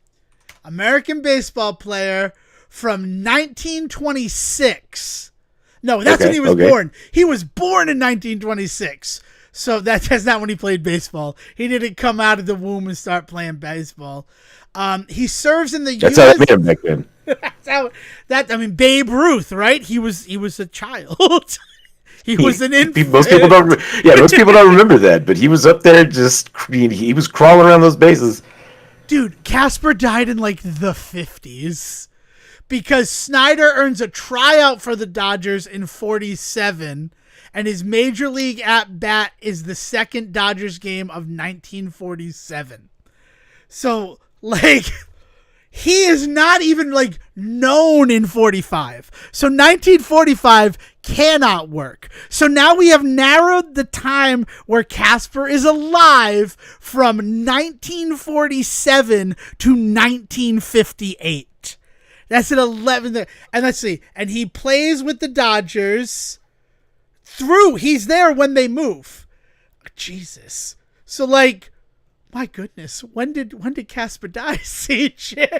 American baseball player from 1926. No, that's when he was born. He was born in 1926. So that's not when he played baseball. He didn't come out of the womb and start playing baseball. He serves in the That's U.S. how they made him back then. I mean, Babe Ruth, right? He was a child. He was an infant. Most people don't. Yeah, most people don't remember that. But he was up there, he was crawling around those bases. Dude, Casper died in like the 50s. Because Snider earns a tryout for the Dodgers in 47, and his major league at-bat is the second Dodgers game of 1947. So, like, he is not even, like, known in 45. So 1945 cannot work. So now we have narrowed the time where Casper is alive from 1947 to 1958. That's an 11. And let's see. And he plays with the Dodgers he's there when they move. Jesus. So, like, my goodness, when did Casper die, CJ?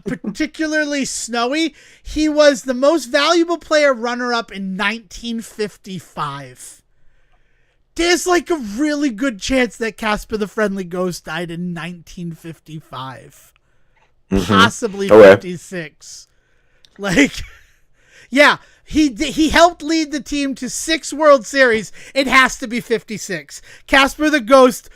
Particularly snowy. He was the most valuable player runner-up in 1955. There's, like, a really good chance that Casper the Friendly Ghost died in 1955. Possibly 56. Like, yeah, he helped lead the team to 6 World Series. It has to be 56. Casper the Ghost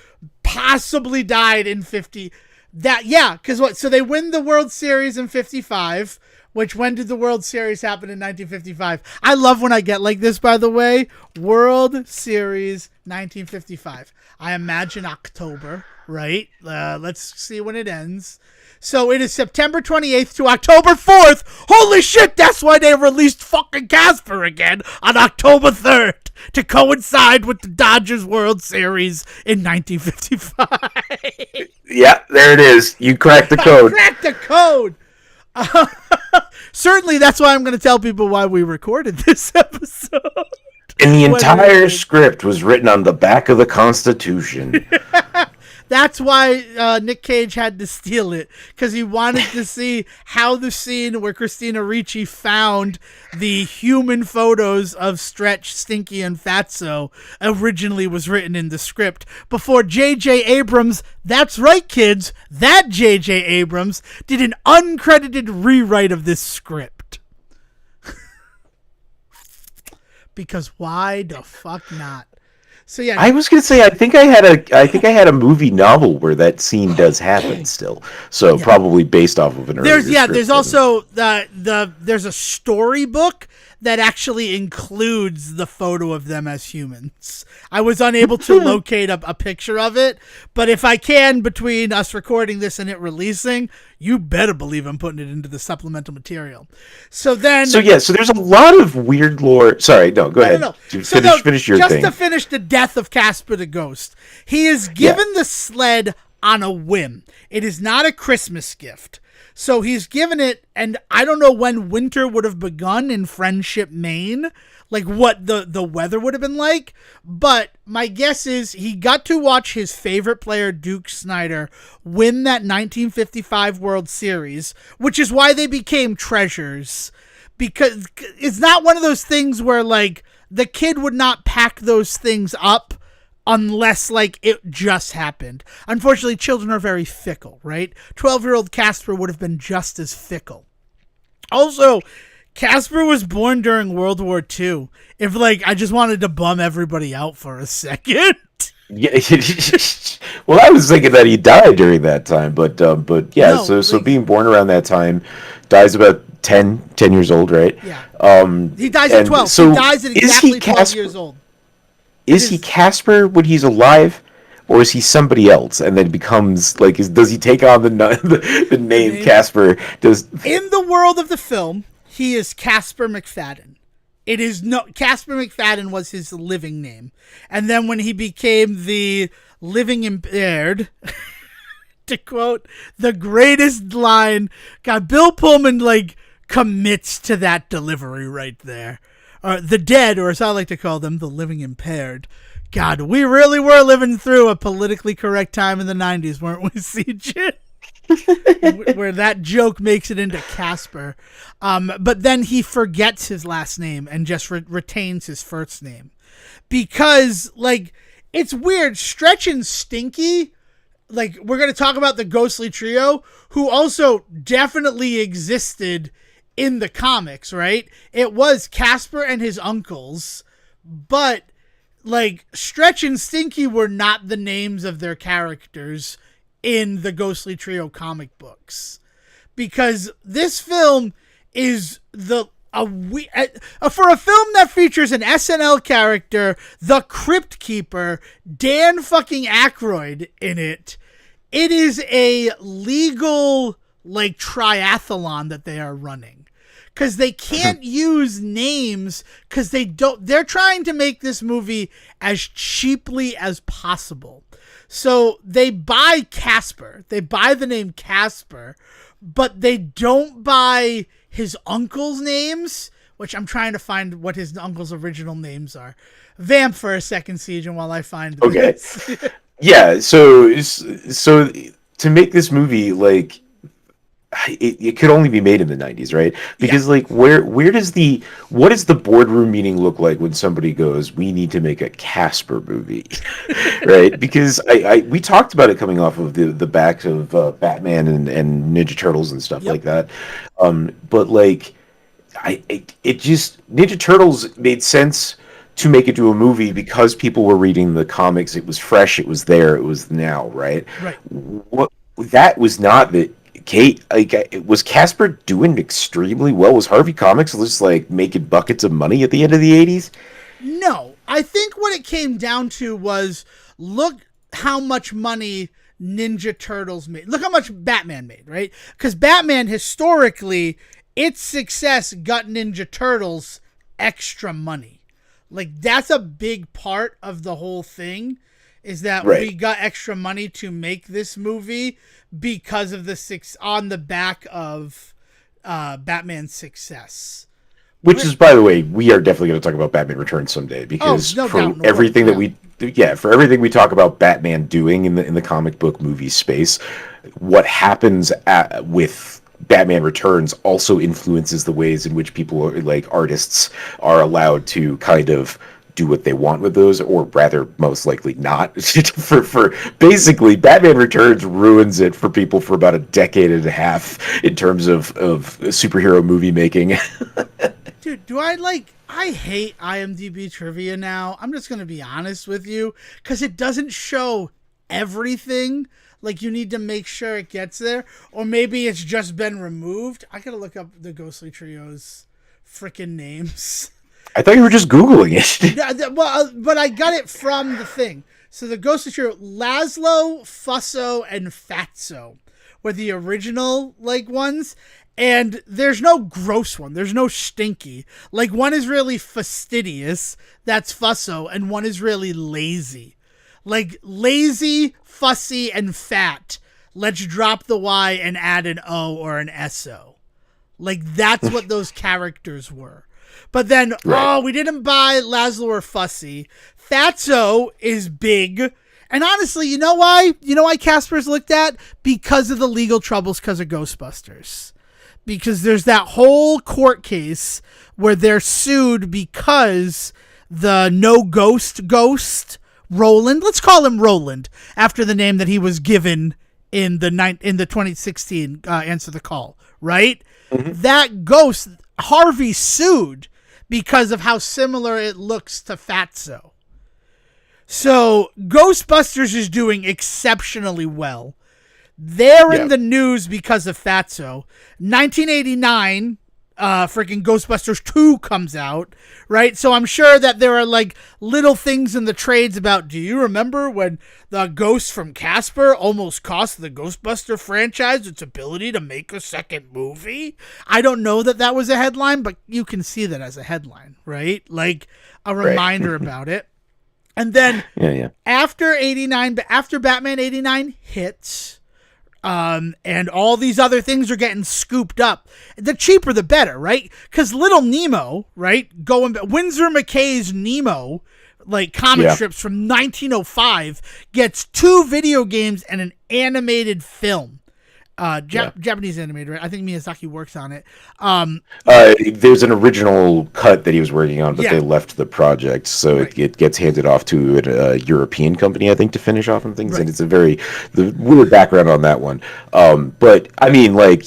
possibly died in 50. Because what? So they win the World Series in 55. Which, when did the World Series happen in 1955? I love when I get like this, by the way. World Series 1955. I imagine October, right? Let's see when it ends. So it is September 28th to October 4th. Holy shit, that's why they released fucking Casper again on October 3rd to coincide with the Dodgers World Series in 1955. Yeah, there it is. You cracked the code. I cracked the code. Certainly, that's why I'm going to tell people why we recorded this episode. And the entire script was written on the back of the Constitution. That's why Nick Cage had to steal it, because he wanted to see how the scene where Christina Ricci found the human photos of Stretch, Stinky, and Fatso originally was written in the script before J.J. Abrams, that's right, kids, that J.J. Abrams did an uncredited rewrite of this script. Because why the fuck not? So yeah, I was gonna say I think I had a movie novel where that scene does happen still. So yeah. Probably based off of an earlier script. There's also there's a storybook that actually includes the photo of them as humans. I was unable to locate a picture of it, but if I can, between us recording this and it releasing, you better believe I'm putting it into the supplemental material. So there's a lot of weird lore. Sorry, no, go ahead. No. Finish your thing. Just to finish the death of Casper the Ghost, he is given the sled on a whim. It is not a Christmas gift. So he's given it, and I don't know when winter would have begun in Friendship, Maine, like what the weather would have been like. But my guess is he got to watch his favorite player, Duke Snider, win that 1955 World Series, which is why they became treasures. Because it's not one of those things where, like, the kid would not pack those things up unless, like, it just happened. Unfortunately, children are very fickle, right? 12-year-old Casper would have been just as fickle. Also, Casper was born during World War II. If, like, I just wanted to bum everybody out for a second. Yeah, well, I was thinking that he died during that time, but yeah. No, So like, being born around that time, dies about 10 years old, right? Yeah. He dies at 12. So he dies at exactly 12 years old. Is he Casper when he's alive, or is he somebody else and then becomes like? Does he take on the name Casper? In the world of the film, he is Casper McFadden. It is no Casper McFadden was his living name, and then when he became the living impaired, to quote the greatest line, God, Bill Pullman like commits to that delivery right there. The dead, or as I like to call them, the living impaired. God, we really were living through a politically correct time in the 90s, weren't we, CJ? Where that joke makes it into Casper. But then he forgets his last name and just retains his first name. Because, like, it's weird. Stretch and Stinky, like, we're going to talk about the Ghostly Trio, who also definitely existed in the comics, right? It was Casper and his uncles, but, like, Stretch and Stinky were not the names of their characters in the Ghostly Trio comic books, because this film is for a film that features an SNL character, the Crypt Keeper, Dan fucking Aykroyd in it. It is a legal, like, triathlon that they are running, because they can't use names, because they're trying to make this movie as cheaply as possible. So they buy Casper. They buy the name Casper, but they don't buy his uncle's names, which I'm trying to find what his uncle's original names are. Vamp for a second, Siege, and while I find this. Okay. Yeah, so to make this movie, like, it could only be made in the 90s, right? Because like what does the boardroom meeting look like when somebody goes, we need to make a Casper movie? Right? Because we talked about it coming off of the back of Batman and Ninja Turtles and stuff like that. But like it just Ninja Turtles made sense to make it to a movie because people were reading the comics. It was fresh, it was there, it was now, right? What that was not the Kate, like, was Casper doing extremely well? Was Harvey Comics just like making buckets of money at the end of the 80s? No, I think what it came down to was, look how much money Ninja Turtles made. Look how much Batman made, right? Because Batman, historically, its success got Ninja Turtles extra money. Like, that's a big part of the whole thing, is that we got extra money to make this movie because of on the back of Batman's success. Which is, by the way, we are definitely going to talk about Batman Returns someday, because for everything we talk about Batman doing in the comic book movie space, what happens with Batman Returns also influences the ways in which people, like artists, are allowed to kind of do what they want with those, or rather, most likely not. for basically, Batman Returns ruins it for people for about a decade and a half in terms of superhero movie making. Dude, I hate IMDb trivia now. I'm just going to be honest with you, because it doesn't show everything. Like, you need to make sure it gets there, or maybe it's just been removed. I got to look up the Ghostly Trio's freaking names. I thought you were just Googling it. Well, but I got it from the thing. So the Ghostly Trio, Laszlo, Fusso, and Fatso were the original, like, ones. And there's no gross one. There's no stinky. Like, one is really fastidious. That's Fusso. And one is really lazy. Like, lazy, fussy, and fat. let's drop the Y and add an O or an SO. Like, that's what those characters were. But then, we didn't buy Laszlo or Fussy. Fatso is big. And honestly, you know why? You know why Casper's looked at? Because of the legal troubles because of Ghostbusters. Because there's that whole court case where they're sued because the no ghost Roland, let's call him Roland, after the name that he was given in the 2016 Answer the Call, right? Mm-hmm. That ghost, Harvey sued because of how similar it looks to Fatso. So Ghostbusters is doing exceptionally well. They're in the news because of Fatso. 1989, freaking Ghostbusters 2 comes out, right? So I'm sure that there are like little things in the trades about, do you remember when the ghost from Casper almost cost the Ghostbuster franchise its ability to make a second movie? I don't know that was a headline, but you can see that as a headline, right? Like a reminder about it. And then after 89, after Batman 89 hits, and all these other things are getting scooped up, the cheaper the better, right? Because Little Nemo, right? Winsor McKay's Nemo, like comic strips from 1905, gets 2 video games and an animated film. Japanese animated, right? I think Miyazaki works on it. There's an original cut that he was working on, but they left the project, so it gets handed off to a European company, I think, to finish off on things. And it's the weird background on that one. But I mean, like,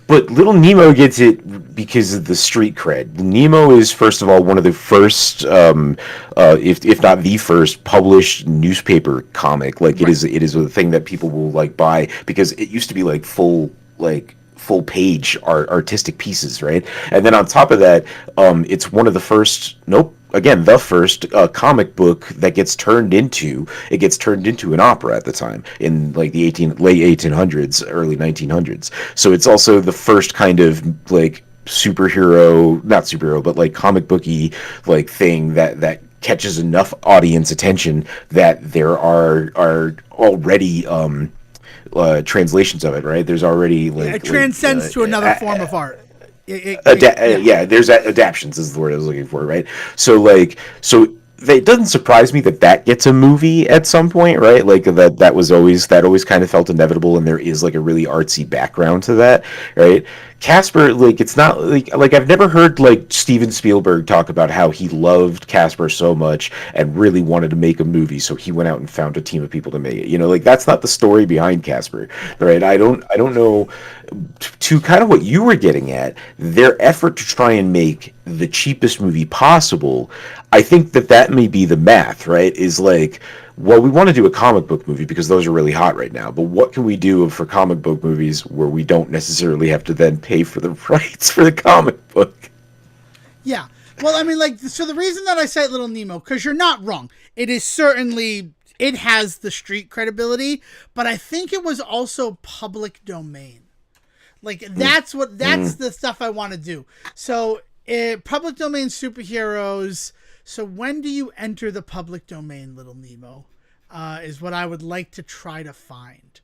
but Little Nemo gets it because of the street cred. Nemo is, first of all, one of the first, if not the first, published newspaper comic. Like, it is a thing that people will like buy, because it used to be like full page artistic pieces, right? And then on top of that, it's one of the first. The first comic book that gets turned into an opera at the time, in like the late 1800s, early 1900s. So it's also the first kind of like not superhero, but like comic booky like thing that catches enough audience attention that there are already translations of it, right? There's already it transcends to another form of art. There's adaptions is the word I was looking for, right? So it doesn't surprise me that gets a movie at some point, right? Like that always kind of felt inevitable, and there is like a really artsy background to that, right? Casper, like, it's not like I've never heard like Steven Spielberg talk about how he loved Casper so much and really wanted to make a movie, so he went out and found a team of people to make it. You know, like, that's not the story behind Casper, right? I don't know. To kind of what you were getting at, their effort to try and make the cheapest movie possible, I think that may be the math, right? Is like, well, we want to do a comic book movie because those are really hot right now, but what can we do for comic book movies where we don't necessarily have to then pay for the rights for the comic book? Yeah. Well, I mean, like, so the reason that I cite Little Nemo, because you're not wrong. It is certainly, it has the street credibility, but I think it was also public domain. Like, that's the stuff I want to do. So, public domain superheroes. So when do you enter the public domain, Little Nemo? Is what I would like to try to find.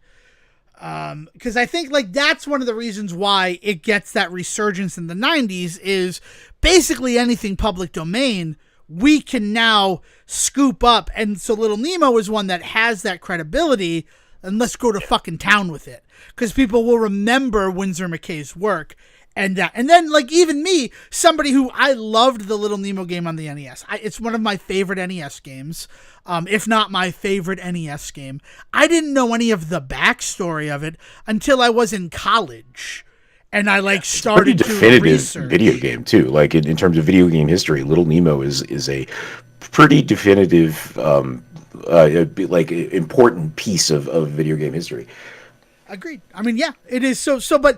Because I think, like, that's one of the reasons why it gets that resurgence in the 90s is basically anything public domain we can now scoop up. And so Little Nemo is one that has that credibility, and let's go to fucking town with it. Because people will remember Winsor McKay's work. And then, like, even me, somebody who I loved the Little Nemo game on the NES. It's one of my favorite NES games, if not my favorite NES game. I didn't know any of the backstory of it until I was in college. And I, like, started to research. It's a pretty definitive video game, too. Like, in terms of video game history, Little Nemo is a pretty definitive, important piece of video game history. Agreed. I mean, yeah, it is. So that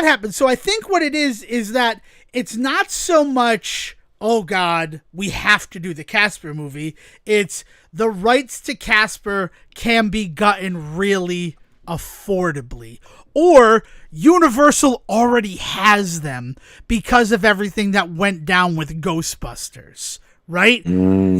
happens. So I think what it is that it's not so much, oh God, we have to do the Casper movie. It's the rights to Casper can be gotten really affordably, or Universal already has them because of everything that went down with Ghostbusters, right?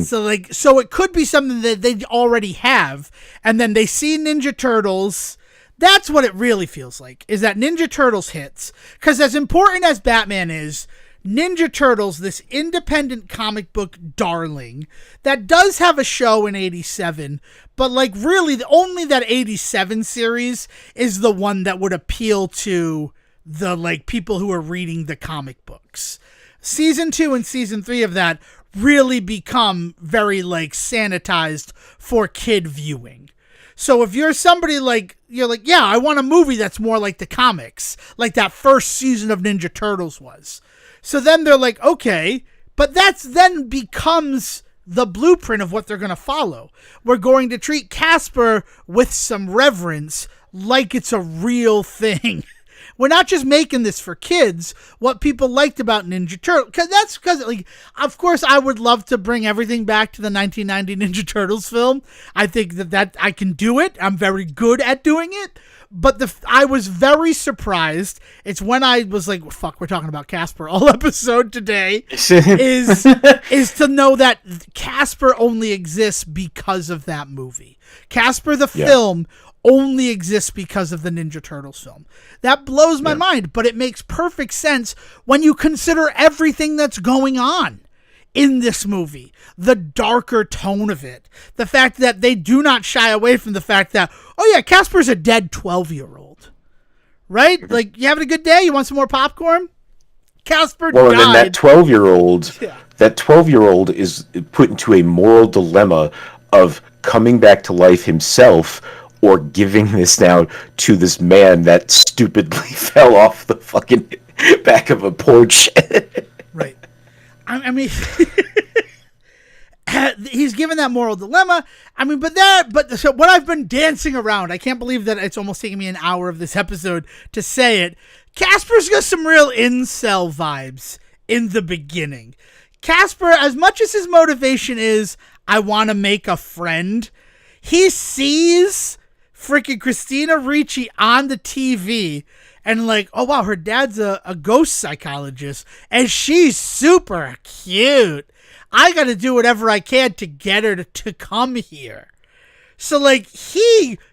So it could be something that they already have, and then they see Ninja Turtles. That's what it really feels like, is that Ninja Turtles hits. Because as important as Batman is, Ninja Turtles, this independent comic book darling that does have a show in 87, but like really only that 87 series is the one that would appeal to the like people who are reading the comic books. Season 2 and season 3 of that really become very like sanitized for kid viewing. So if you're somebody like, you're like, yeah, I want a movie that's more like the comics, like that first season of Ninja Turtles was. So then they're like, okay, but that's then becomes the blueprint of what they're going to follow. We're going to treat Casper with some reverence, like it's a real thing. We're not just making this for kids. What people liked about Ninja Turtles, because like, of course, I would love to bring everything back to the 1990 Ninja Turtles film. I think that I can do it. I'm very good at doing it. But I was very surprised. It's when I was like, fuck, we're talking about Casper all episode today, is to know that Casper only exists because of that movie. Casper the film only exists because of the Ninja Turtles film. That blows my mind, but it makes perfect sense when you consider everything that's going on in this movie. The darker tone of it. The fact that they do not shy away from the fact that, oh yeah, Casper's a dead 12-year-old. Right? Like, you having a good day? You want some more popcorn? Casper died. And then that 12-year-old is put into a moral dilemma of coming back to life himself or giving this now to this man that stupidly fell off the fucking back of a porch. Right. I mean, he's given that moral dilemma. I mean, so what I've been dancing around, I can't believe that it's almost taking me an hour of this episode to say it. Casper's got some real incel vibes in the beginning. Casper, as much as his motivation is, I want to make a friend, he sees freaking Christina Ricci on the TV and like, oh wow, her dad's a ghost psychologist and she's super cute. I got to do whatever I can to get her to come here. So like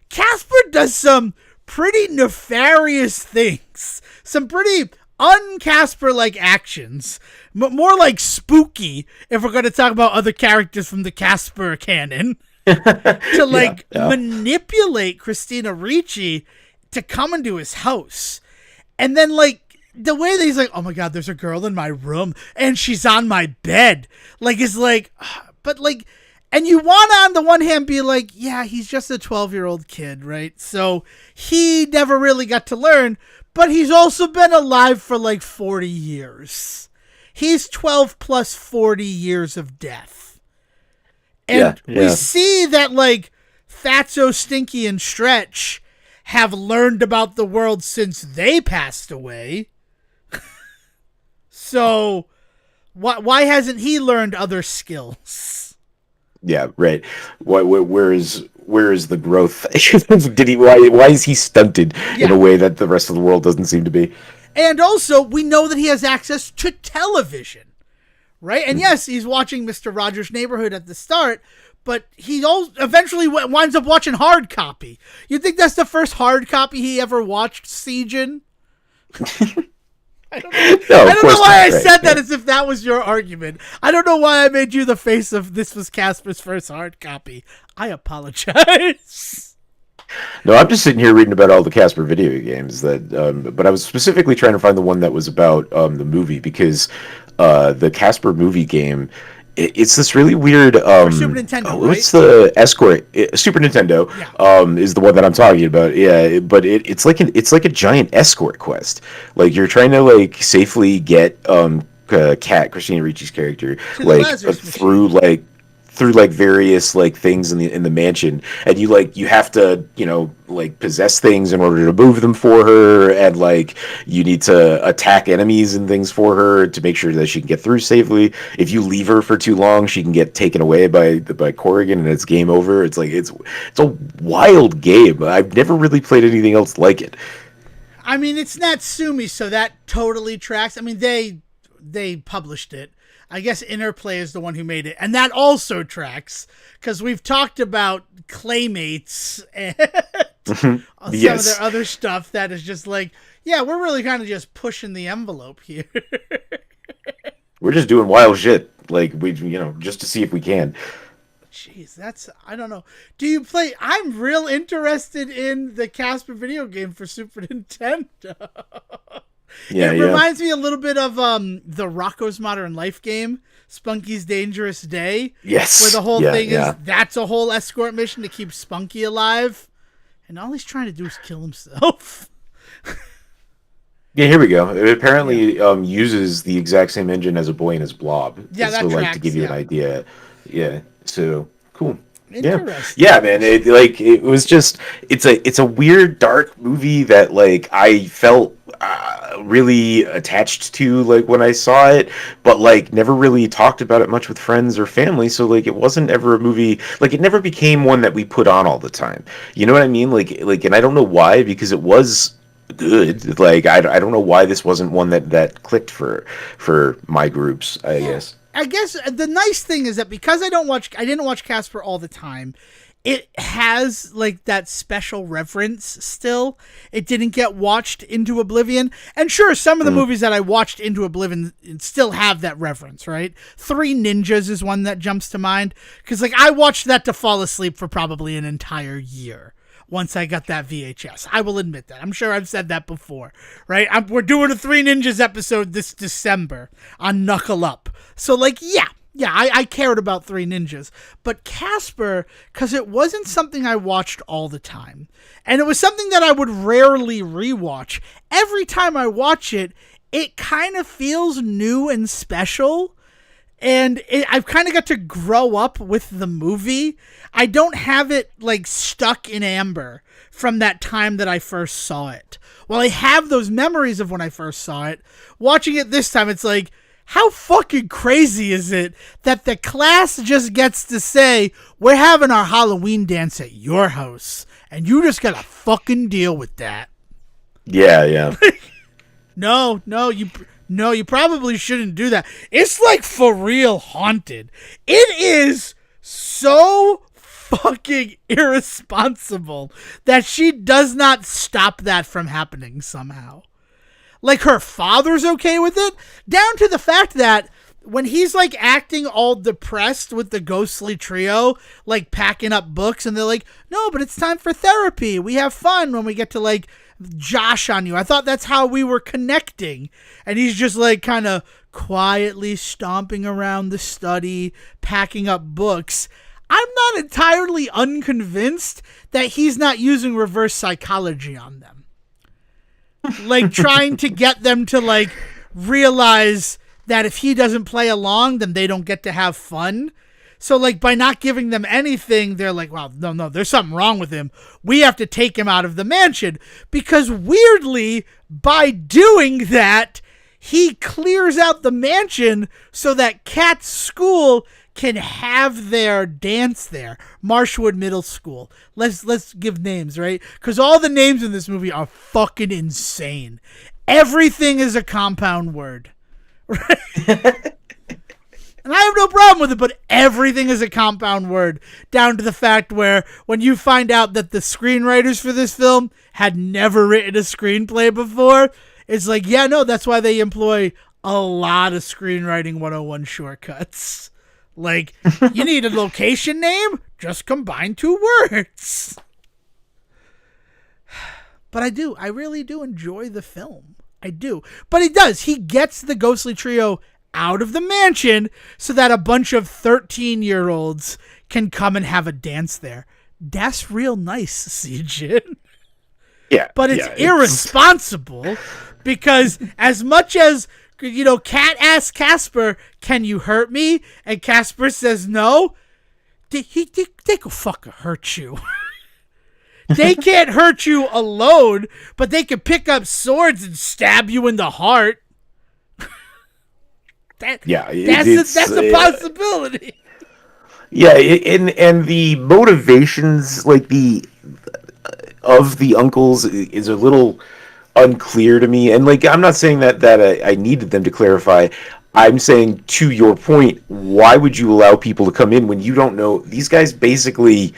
Casper does some pretty nefarious things, some pretty un-Casper-like actions, but more like spooky if we're going to talk about other characters from the Casper canon. To like manipulate Christina Ricci to come into his house. And then like the way that he's like, oh my god, there's a girl in my room and she's on my bed. Like it's like, but like, and you want to on the one hand be like, yeah, he's just a 12-year-old kid, right? So he never really got to learn, but he's also been alive for like 40 years. He's 12 plus 40 years of death. And we see that, like, Fatso, Stinky, and Stretch have learned about the world since they passed away. So, why hasn't he learned other skills? Yeah, right. Where is the growth? Did he? Why is he stunted in a way that the rest of the world doesn't seem to be? And also, we know that he has access to television. Right? And yes, he's watching Mr. Rogers' Neighborhood at the start, but he eventually winds up watching hard copy. You think that's the first hard copy he ever watched, Seijin? I don't know why I said that as if that was your argument. I don't know why I made you the face of this was Casper's first hard copy. I apologize. No, I'm just sitting here reading about all the Casper video games but I was specifically trying to find the one that was about the movie because the Casper movie game, it's this really weird Super Nintendo, what's the escort? Super Nintendo is the one that I'm talking about. Yeah, but it's like a giant escort quest. Like you're trying to like safely get Christina Ricci's character like through various like things in the mansion, and you have to like possess things in order to move them for her, and like you need to attack enemies and things for her to make sure that she can get through safely. If you leave her for too long, she can get taken away by Corrigan and it's game over. It's like it's a wild game. I've never really played anything else like it. I mean, it's Natsumi, so that totally tracks. I mean, they published it. I guess Interplay is the one who made it. And that also tracks, because we've talked about Claymates and some of their other stuff that is just like, yeah, we're really kind of just pushing the envelope here. We're just doing wild shit, like, just to see if we can. Jeez, I don't know. Do you play? I'm real interested in the Casper video game for Super Nintendo. It reminds me a little bit of the Rocco's Modern Life game, Spunky's Dangerous Day. Yes. Where the whole thing is, that's a whole escort mission to keep Spunky alive. And all he's trying to do is kill himself. Yeah, here we go. It apparently uses the exact same engine as A Boy and His Blob. Yeah, that tracks, to give you an idea. Yeah, so cool. Interesting. Yeah, man. It was just it's a weird dark movie that like I felt really attached to like when I saw it, but like never really talked about it much with friends or family. So like it wasn't ever a movie, like it never became one that we put on all the time. You know what I mean? Like, and I don't know why, because it was good. Like I don't know why this wasn't one that clicked for my groups, I guess. I guess the nice thing is that because I didn't watch Casper all the time, it has like that special reverence still. It didn't get watched into oblivion. And sure, some of the movies that I watched into oblivion still have that reverence, right? Three Ninjas is one that jumps to mind. Because like I watched that to fall asleep for probably an entire year. Once I got that VHS. I will admit that. I'm sure I've said that before, right? We're doing a Three Ninjas episode this December on Knuckle Up. So, like, yeah, I cared about Three Ninjas. But Casper, because it wasn't something I watched all the time, and it was something that I would rarely rewatch, every time I watch it, it kind of feels new and special. And I've kind of got to grow up with the movie. I don't have it, like, stuck in amber from that time that I first saw it. While I have those memories of when I first saw it, watching it this time, it's like, how fucking crazy is it that the class just gets to say, we're having our Halloween dance at your house, and you just gotta fucking deal with that. Yeah. No, you probably shouldn't do that. It's like for real haunted. It is so fucking irresponsible that she does not stop that from happening somehow. Like her father's okay with it, down to the fact that when he's like acting all depressed with the ghostly trio, like packing up books, and they're like, no, but it's time for therapy. We have fun when we get to like Josh on you. I thought that's how we were connecting. And he's just like kind of quietly stomping around the study, packing up books. I'm not entirely unconvinced that he's not using reverse psychology on them. Like trying to get them to like realize that if he doesn't play along, then they don't get to have fun. So like by not giving them anything, they're like, well, no, there's something wrong with him. We have to take him out of the mansion. Because weirdly, by doing that, he clears out the mansion so that Kat's school can have their dance there. Marshwood Middle School. Let's give names, right? Because all the names in this movie are fucking insane. Everything is a compound word. Right? And I have no problem with it, but everything is a compound word, down to the fact where when you find out that the screenwriters for this film had never written a screenplay before, it's like, yeah, no, that's why they employ a lot of screenwriting 101 shortcuts. Like, you need a location name? Just combine two words. But I really do enjoy the film. I do. But he does. He gets the ghostly trio out of the mansion so that a bunch of 13-year-olds can come and have a dance there. That's real nice, Sijin. Yeah. But it's irresponsible because as much as, you know, Kat asks Casper, can you hurt me? And Casper says no. They could fucking hurt you. They can't hurt you alone, but they can pick up swords and stab you in the heart. That's a possibility. Yeah, and the motivations, like of the uncles, is a little unclear to me. And like, I'm not saying that I needed them to clarify. I'm saying, to your point, why would you allow people to come in when you don't know? These guys basically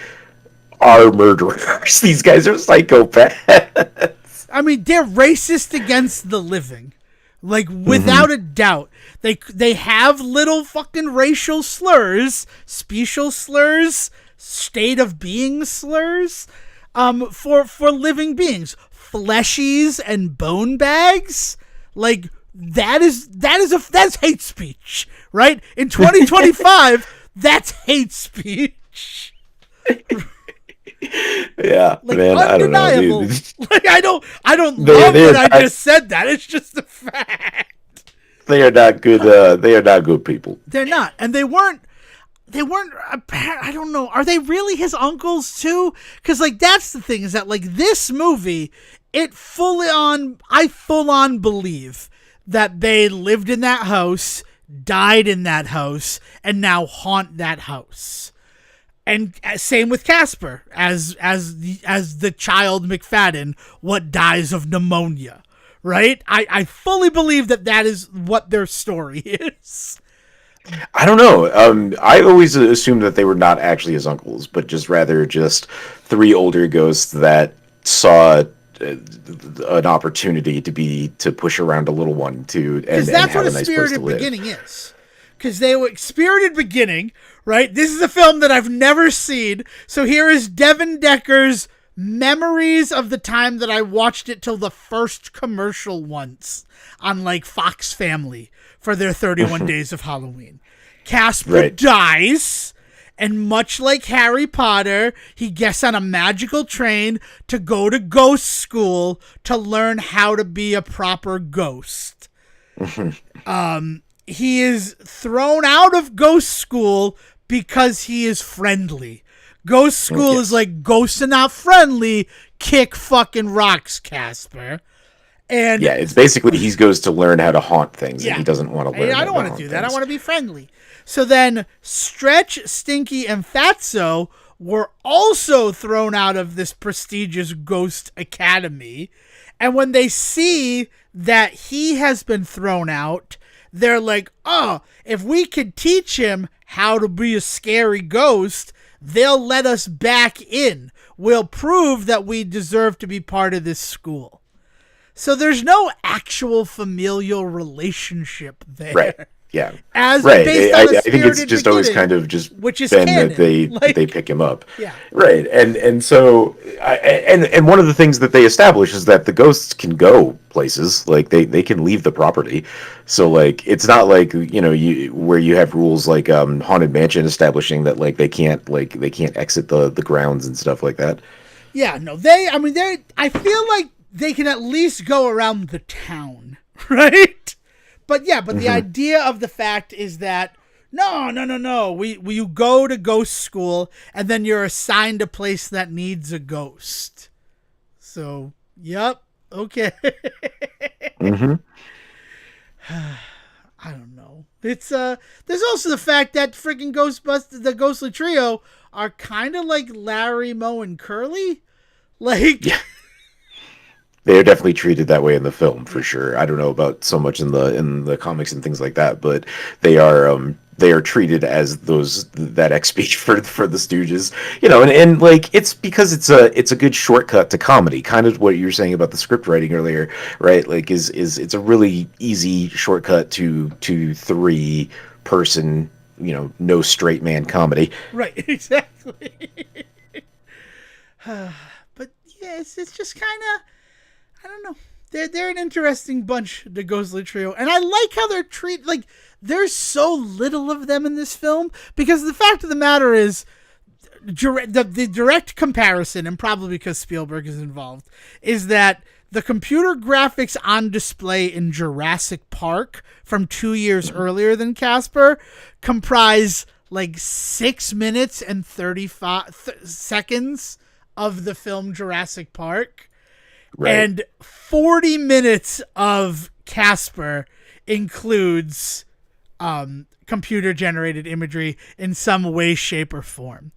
are murderers. These guys are psychopaths. I mean, they're racist against the living. Like, without a doubt. They have little fucking racial slurs, special slurs, state of being slurs, for living beings. Fleshies and bone bags. Like, that's hate speech, right? In 2025, that's hate speech. Yeah, Like, man, undeniable. I don't know, dude. Like, I don't love that I just said that. It's just a fact. They are not good. They are not good people. They're not, and they weren't. I don't know. Are they really his uncles too? Because like that's the thing is that like this movie, I full on believe that they lived in that house, died in that house, and now haunt that house. And same with Casper, as the child McFadden, what dies of pneumonia, right? I fully believe that is what their story is. I don't know. I always assumed that they were not actually his uncles, but just three older ghosts that saw an opportunity to push around a little one and that's have what a nice place to live. beginning is. Because they were Spirited Beginning, right? This is a film that I've never seen. So here is Devin Decker's memories of the time that I watched it till the first commercial once on like Fox Family for their 31 Days of Halloween. Casper dies, and much like Harry Potter, he gets on a magical train to go to ghost school to learn how to be a proper ghost. He is thrown out of ghost school because he is friendly. Ghost school is like ghosts are not friendly. Kick fucking rocks, Casper. And yeah, it's basically he goes to learn how to haunt things, and he doesn't want to learn. I don't want to do that. I want to be friendly. So then, Stretch, Stinky, and Fatso were also thrown out of this prestigious ghost academy. And when they see that he has been thrown out, they're like, oh, if we could teach him how to be a scary ghost, they'll let us back in. We'll prove that we deserve to be part of this school. So there's no actual familial relationship there. Right. Yeah. As right. based I on think it's just always kind of just which is been canon. that they pick him up. Yeah. Right. And so and one of the things that they establish is that the ghosts can go places, like they can leave the property. So like it's not like where you have rules like Haunted Mansion establishing that like they can't exit the grounds and stuff like that. Yeah. No. I feel like they can at least go around the town, right? But the idea of the fact is that no. You go to ghost school and then you're assigned a place that needs a ghost. So, yep, okay. Mm-hmm. I don't know. It's there's also the fact that freaking the Ghostly Trio are kind of like Larry, Moe, and Curly, like. Yeah. They are definitely treated that way in the film, for sure. I don't know about so much in the comics and things like that, but they are treated as that X speech for the Stooges, and like it's because it's a good shortcut to comedy, kind of what you were saying about the script writing earlier, right? Like is it's a really easy shortcut to 3-person, no straight man comedy. Right, exactly. But yeah, it's just kind of. I don't know. They're an interesting bunch, the Ghostly Trio, and I like how they're treated. Like there's so little of them in this film because the fact of the matter is, the direct comparison, and probably because Spielberg is involved, is that the computer graphics on display in Jurassic Park from 2 years earlier than Casper comprise like 6 minutes and 35 seconds of the film Jurassic Park. Right. And 40 minutes of Casper includes computer-generated imagery in some way, shape, or form.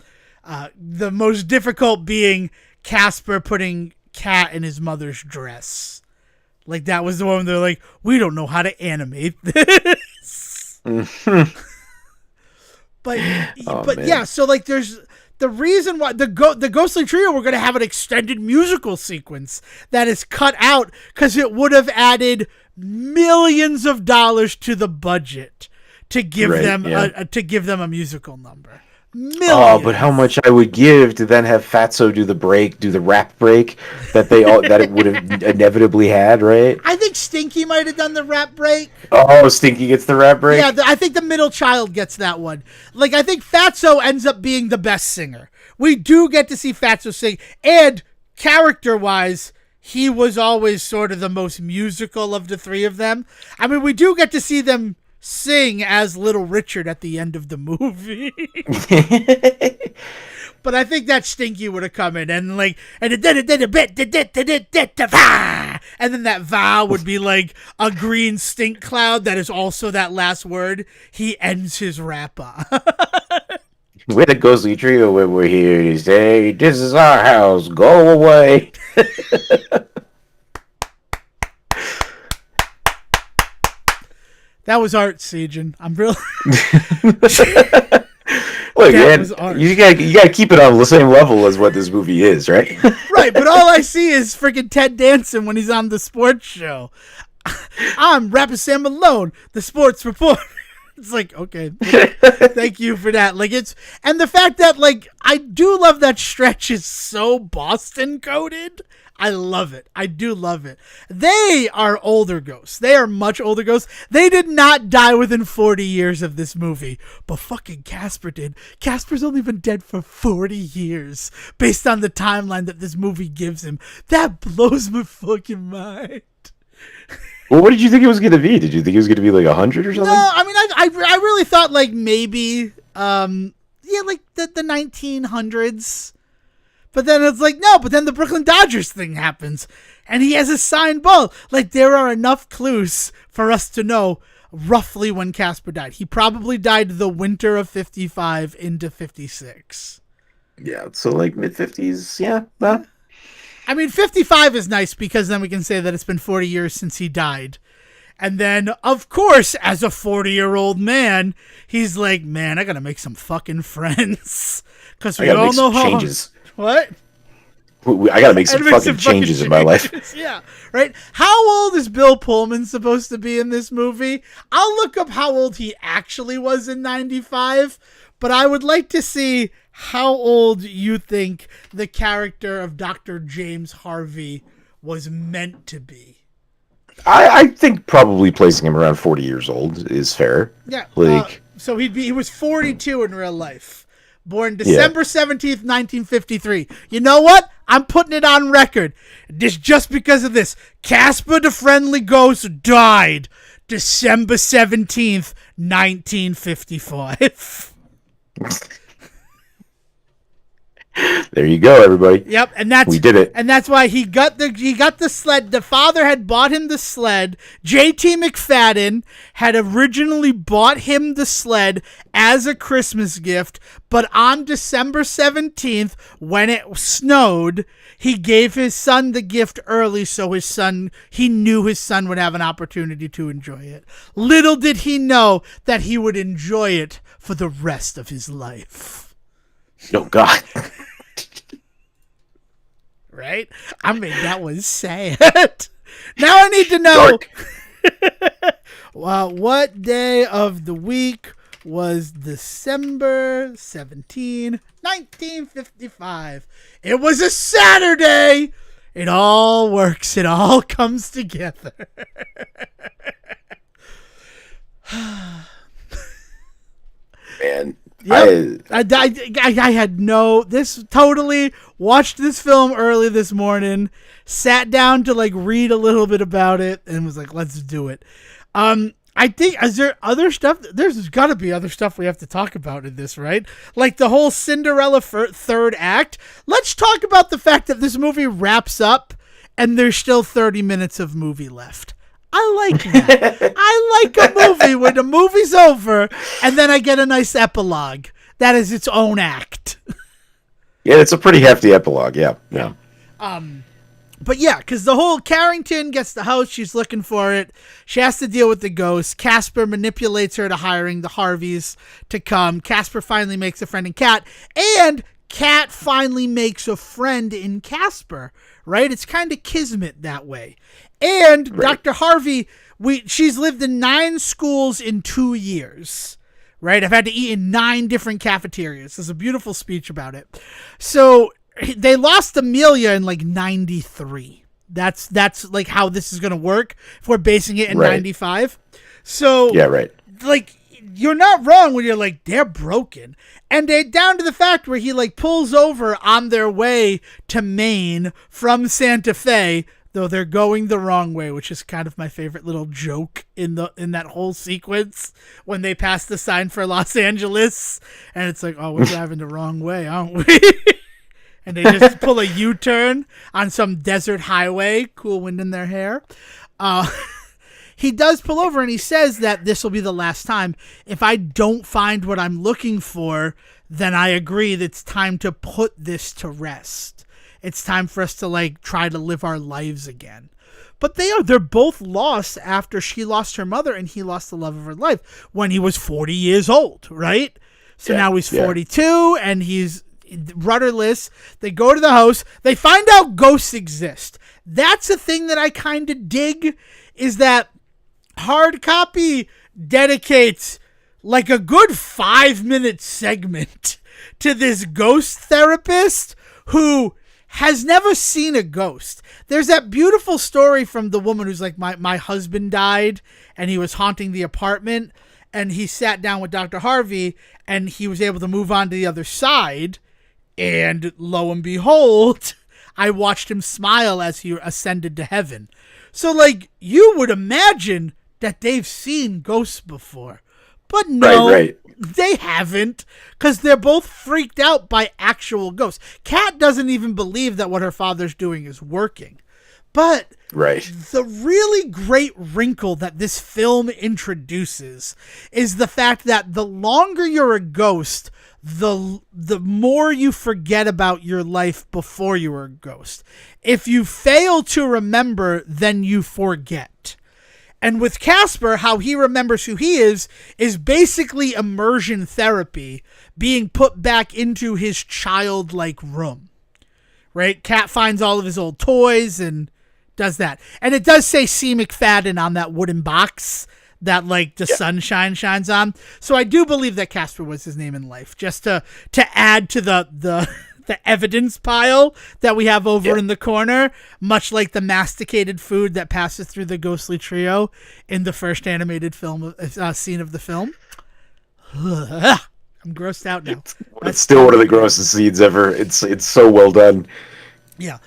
The most difficult being Casper putting Cat in his mother's dress. Like, that was the one where they're like, we don't know how to animate this. But Oh, but man. yeah, so like there's the reason why the Ghostly Trio were going to have an extended musical sequence that is cut out because it would have added millions of dollars to the budget to give them a musical number. Millions. Oh, but how much I would give to then have Fatso do the rap break that that it would have inevitably had, right? I think Stinky might have done the rap break. Oh, Stinky gets the rap break? Yeah, I think the middle child gets that one. Like, I think Fatso ends up being the best singer. We do get to see Fatso sing, and character-wise, he was always sort of the most musical of the three of them. I mean, we do get to see them sing as Little Richard at the end of the movie. But I think that Stinky would have come in and then that va would be like a green stink cloud that is also that last word he ends his rap on. We're the Ghostly Trio when we're here to say, this is our house, go away. That was art, Sejan. I'm really... Look, man, you gotta keep it on the same level as what this movie is, right? Right, but all I see is freaking Ted Danson when he's on the sports show. I'm Rapper Sam Malone, the sports reporter. It's like, okay, thank you for that. Like, and the fact that, like, I do love that stretch is so Boston coded. I love it. I do love it. They are older ghosts. They are much older ghosts. They did not die within 40 years of this movie, but fucking Casper did. Casper's only been dead for 40 years based on the timeline that this movie gives him. That blows my fucking mind. Well, what did you think it was going to be? Did you think it was going to be like 100 or something? No, I mean, I really thought like maybe, like the 1900s. But then it's like, no, but then the Brooklyn Dodgers thing happens. And he has a signed ball. Like, there are enough clues for us to know roughly when Casper died. He probably died the winter of 55 into 56. Yeah, so like mid-50s, yeah. Well. I mean, 55 is nice because then we can say that it's been 40 years since he died. And then, of course, as a 40-year-old man, he's like, man, I gotta make some fucking friends. Because we all know how... changes. What? I gotta make some fucking changes in my life. Yeah, right? How old is Bill Pullman supposed to be in this movie? I'll look up how old he actually was in 95, but I would like to see how old you think the character of Dr. James Harvey was meant to be. I think probably placing him around 40 years old is fair. Yeah. Like, so he was 42 in real life. Born December 17th, 1953. You know what? I'm putting it on record. This just because of this. Casper the Friendly Ghost died December 17th, 1955. There you go, everybody. Yep, and we did it. And that's why he got the sled. The father had bought him the sled. J.T. McFadden had originally bought him the sled as a Christmas gift, but on December 17th, when it snowed, he gave his son the gift early so he knew his son would have an opportunity to enjoy it. Little did he know that he would enjoy it for the rest of his life. Oh, God. Right? I mean, that was sad. Now I need to know. Well, what day of the week was December 17, 1955? It was a Saturday. It all works. It all comes together. Man. Yep. I had watched this film early this morning, sat down to like read a little bit about it, and was like, let's do it. I think, is there other stuff? There's got to be other stuff we have to talk about in this, right? Like the whole Cinderella third act. Let's talk about the fact that this movie wraps up and there's still 30 minutes of movie left. I like that. I like a movie when the movie's over and then I get a nice epilogue. That is its own act. Yeah, it's a pretty hefty epilogue. Yeah. But But yeah, because the whole Carrington gets the house, she's looking for it. She has to deal with the ghost. Casper manipulates her to hiring the Harveys to come. Casper finally makes a friend in Kat, and Kat finally makes a friend in Casper, right? It's kind of kismet that way. And right. Dr. Harvey, she's lived in 9 schools in 2 years, right? I've had to eat in 9 different cafeterias. There's a beautiful speech about it. So they lost Amelia in like 93. That's like how this is going to work if we're basing it in 95. So yeah, right. Like, you're not wrong when you're like, they're broken. And they're down to the fact where he like pulls over on their way to Maine from Santa Fe, though they're going the wrong way, which is kind of my favorite little joke in that whole sequence when they pass the sign for Los Angeles. And it's like, oh, we're driving the wrong way, aren't we? And they just pull a U-turn on some desert highway. Cool wind in their hair. He does pull over and he says that this will be the last time. If I don't find what I'm looking for, then I agree that it's time to put this to rest. It's time for us to like try to live our lives again. But they're both lost after she lost her mother and he lost the love of her life when he was 40 years old, right? So now he's 42 and he's rudderless. They go to the house. They find out ghosts exist. That's a thing that I kind of dig, is that Hard Copy dedicates like a good 5-minute segment to this ghost therapist who has never seen a ghost. There's that beautiful story from the woman who's like, my husband died and he was haunting the apartment, and he sat down with Dr. Harvey and he was able to move on to the other side. And lo and behold, I watched him smile as he ascended to heaven. So, like, you would imagine that they've seen ghosts before. But no, right. They haven't, because they're both freaked out by actual ghosts. Kat doesn't even believe that what her father's doing is working. But the really great wrinkle that this film introduces is the fact that the longer you're a ghost, the more you forget about your life before you were a ghost. If you fail to remember, then you forget. And with Casper, how he remembers who he is basically immersion therapy being put back into his childlike room. Right? Kat finds all of his old toys and does that. And it does say C. McFadden on that wooden box that like the sunshine shines on. So I do believe that Casper was his name in life, just to add to the evidence pile that we have over in the corner, much like the masticated food that passes through the ghostly trio in the first animated film scene of the film. I'm grossed out now. It's still one of the grossest scenes ever. It's so well done. Yeah.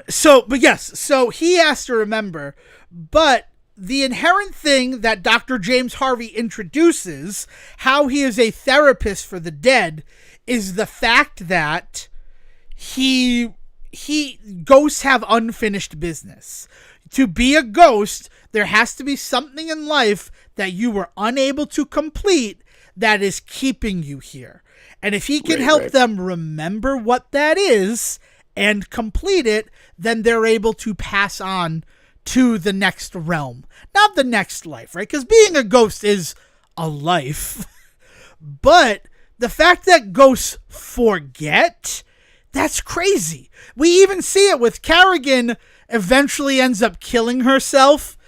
So he has to remember, but the inherent thing that Dr. James Harvey introduces, how he is a therapist for the dead, is the fact that ghosts have unfinished business. To be a ghost, there has to be something in life that you were unable to complete that is keeping you here. And if he can help them remember what that is and complete it, then they're able to pass on to the next realm. Not the next life, right? Because being a ghost is a life. But the fact that ghosts forget, that's crazy. We even see it with Carrigan eventually ends up killing herself.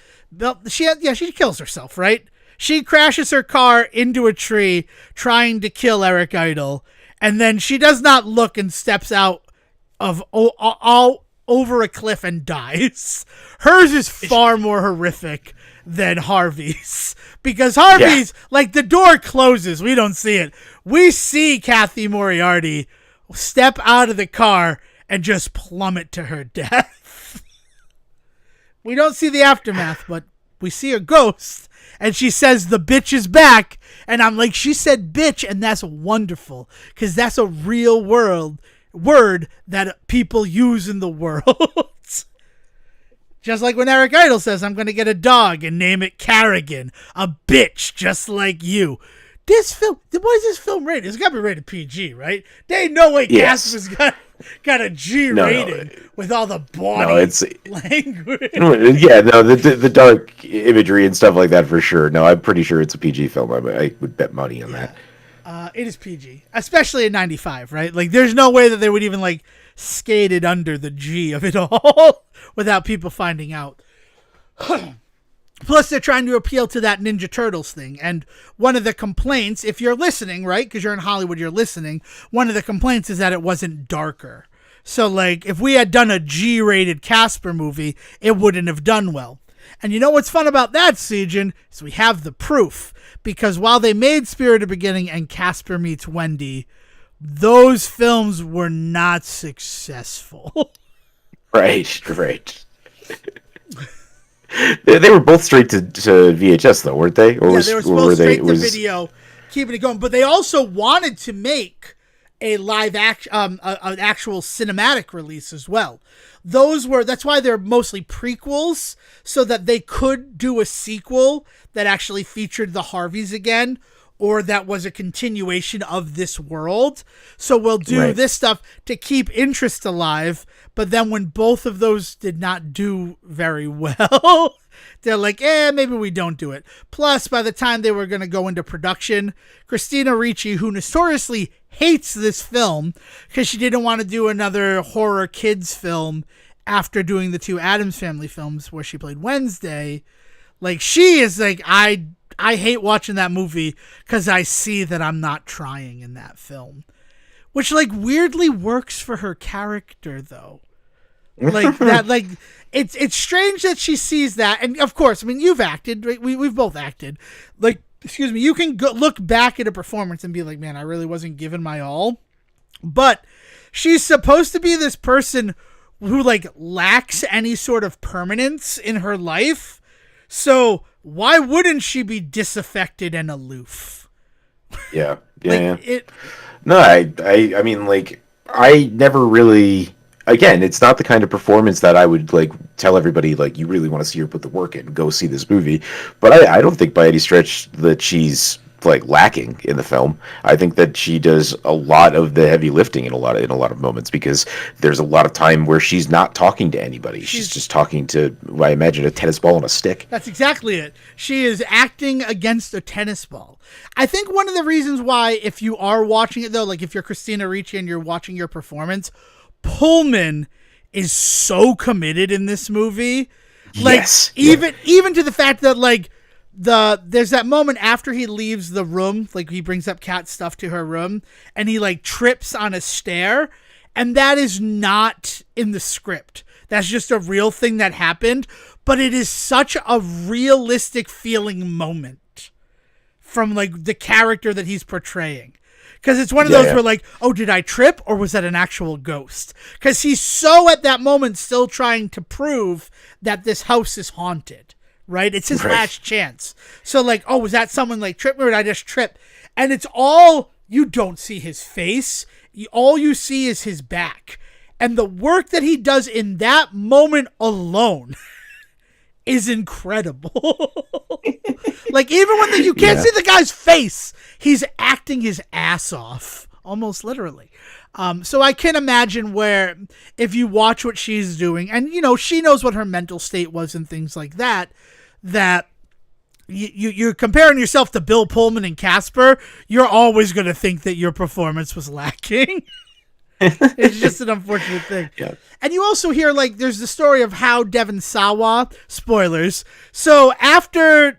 She kills herself, right? She crashes her car into a tree trying to kill Eric Idle. And then she does not look and steps out of all over a cliff and dies. Hers is far more horrific than Harvey's, because Harvey's like the door closes, we don't see it. We see Kathy Moriarty step out of the car and just plummet to her death. We don't see the aftermath, but we see a ghost, and she says the bitch is back, and I'm like, she said bitch, and that's wonderful, because that's a real word that people use in the world. Just like when Eric Idle says, I'm going to get a dog and name it Carrigan, a bitch just like you. This film, what is this film rated? It's got to be rated PG, right? There ain't no way Casper's got got a G rating with all the bawdy language. Yeah, no, the dark imagery and stuff like that for sure. No, I'm pretty sure it's a PG film. I would bet money on that. It is PG, especially in '95, right? Like, there's no way that they would even like skate it under the G of it all without people finding out. Plus, they're trying to appeal to that Ninja Turtles thing. And one of the complaints, if you're listening, right, because you're in Hollywood, you're listening, one of the complaints is that it wasn't darker. So, like, if we had done a G-rated Casper movie, it wouldn't have done well. And you know what's fun about that, Sejan, is we have the proof. Because while they made Spirited Beginning and Casper Meets Wendy, those films were not successful. Right. They were both straight to VHS, though, weren't they? Or they were both straight to video, keeping it going. But they also wanted to make a live an actual cinematic release as well. That's why they're mostly prequels, so that they could do a sequel that actually featured the Harveys again, or that was a continuation of this world. So we'll do this stuff to keep interest alive. But then when both of those did not do very well, they're like, maybe we don't do it. Plus, by the time they were going to go into production, Christina Ricci, who notoriously hates this film because she didn't want to do another horror kids film after doing the two Addams Family films where she played Wednesday, like, she is like, I hate watching that movie because I see that I'm not trying in that film. Which, like, weirdly works for her character, though. Like, that, like, it's strange that she sees that. And, of course, I mean, you've acted. Right? We've both acted. Like, excuse me, you can look back at a performance and be like, man, I really wasn't giving my all. But she's supposed to be this person who, like, lacks any sort of permanence in her life. So why wouldn't she be disaffected and aloof? Yeah. Like, No, I mean, like, I never really, again, it's not the kind of performance that I would, like, tell everybody, like, you really want to see her put the work in, go see this movie. But I don't think by any stretch that she's, like, lacking in the film. I think that she does a lot of the heavy lifting in a lot of moments, because there's a lot of time where she's not talking to anybody. She's just talking to, I imagine, a tennis ball and a stick. That's exactly it. She is acting against a tennis ball. I think one of the reasons why, if you are watching it, though, like if you're Christina Ricci and you're watching your performance, Pullman is so committed in this movie. Like, yes. Even to the fact that, like, there's that moment after he leaves the room, like he brings up Kat's stuff to her room, and he, like, trips on a stair, and that is not in the script. That's just a real thing that happened, but it is such a realistic feeling moment from, like, the character that he's portraying. Because it's one of those where, like, oh, did I trip, or was that an actual ghost? Because he's so, at that moment, still trying to prove that this house is haunted. Right? It's his last chance. So, like, oh, was that someone, like, tripped me, or did I just trip? And it's all, you don't see his face. All you see is his back. And the work that he does in that moment alone is incredible. Like, even when you can't see the guy's face, he's acting his ass off. Almost literally. So I can imagine where, if you watch what she's doing, and, you know, she knows what her mental state was and things like that, that you're comparing yourself to Bill Pullman and Casper, you're always going to think that your performance was lacking. It's just an unfortunate thing. Yeah. And you also hear, like, there's the story of how Devon Sawa, spoilers, so Casper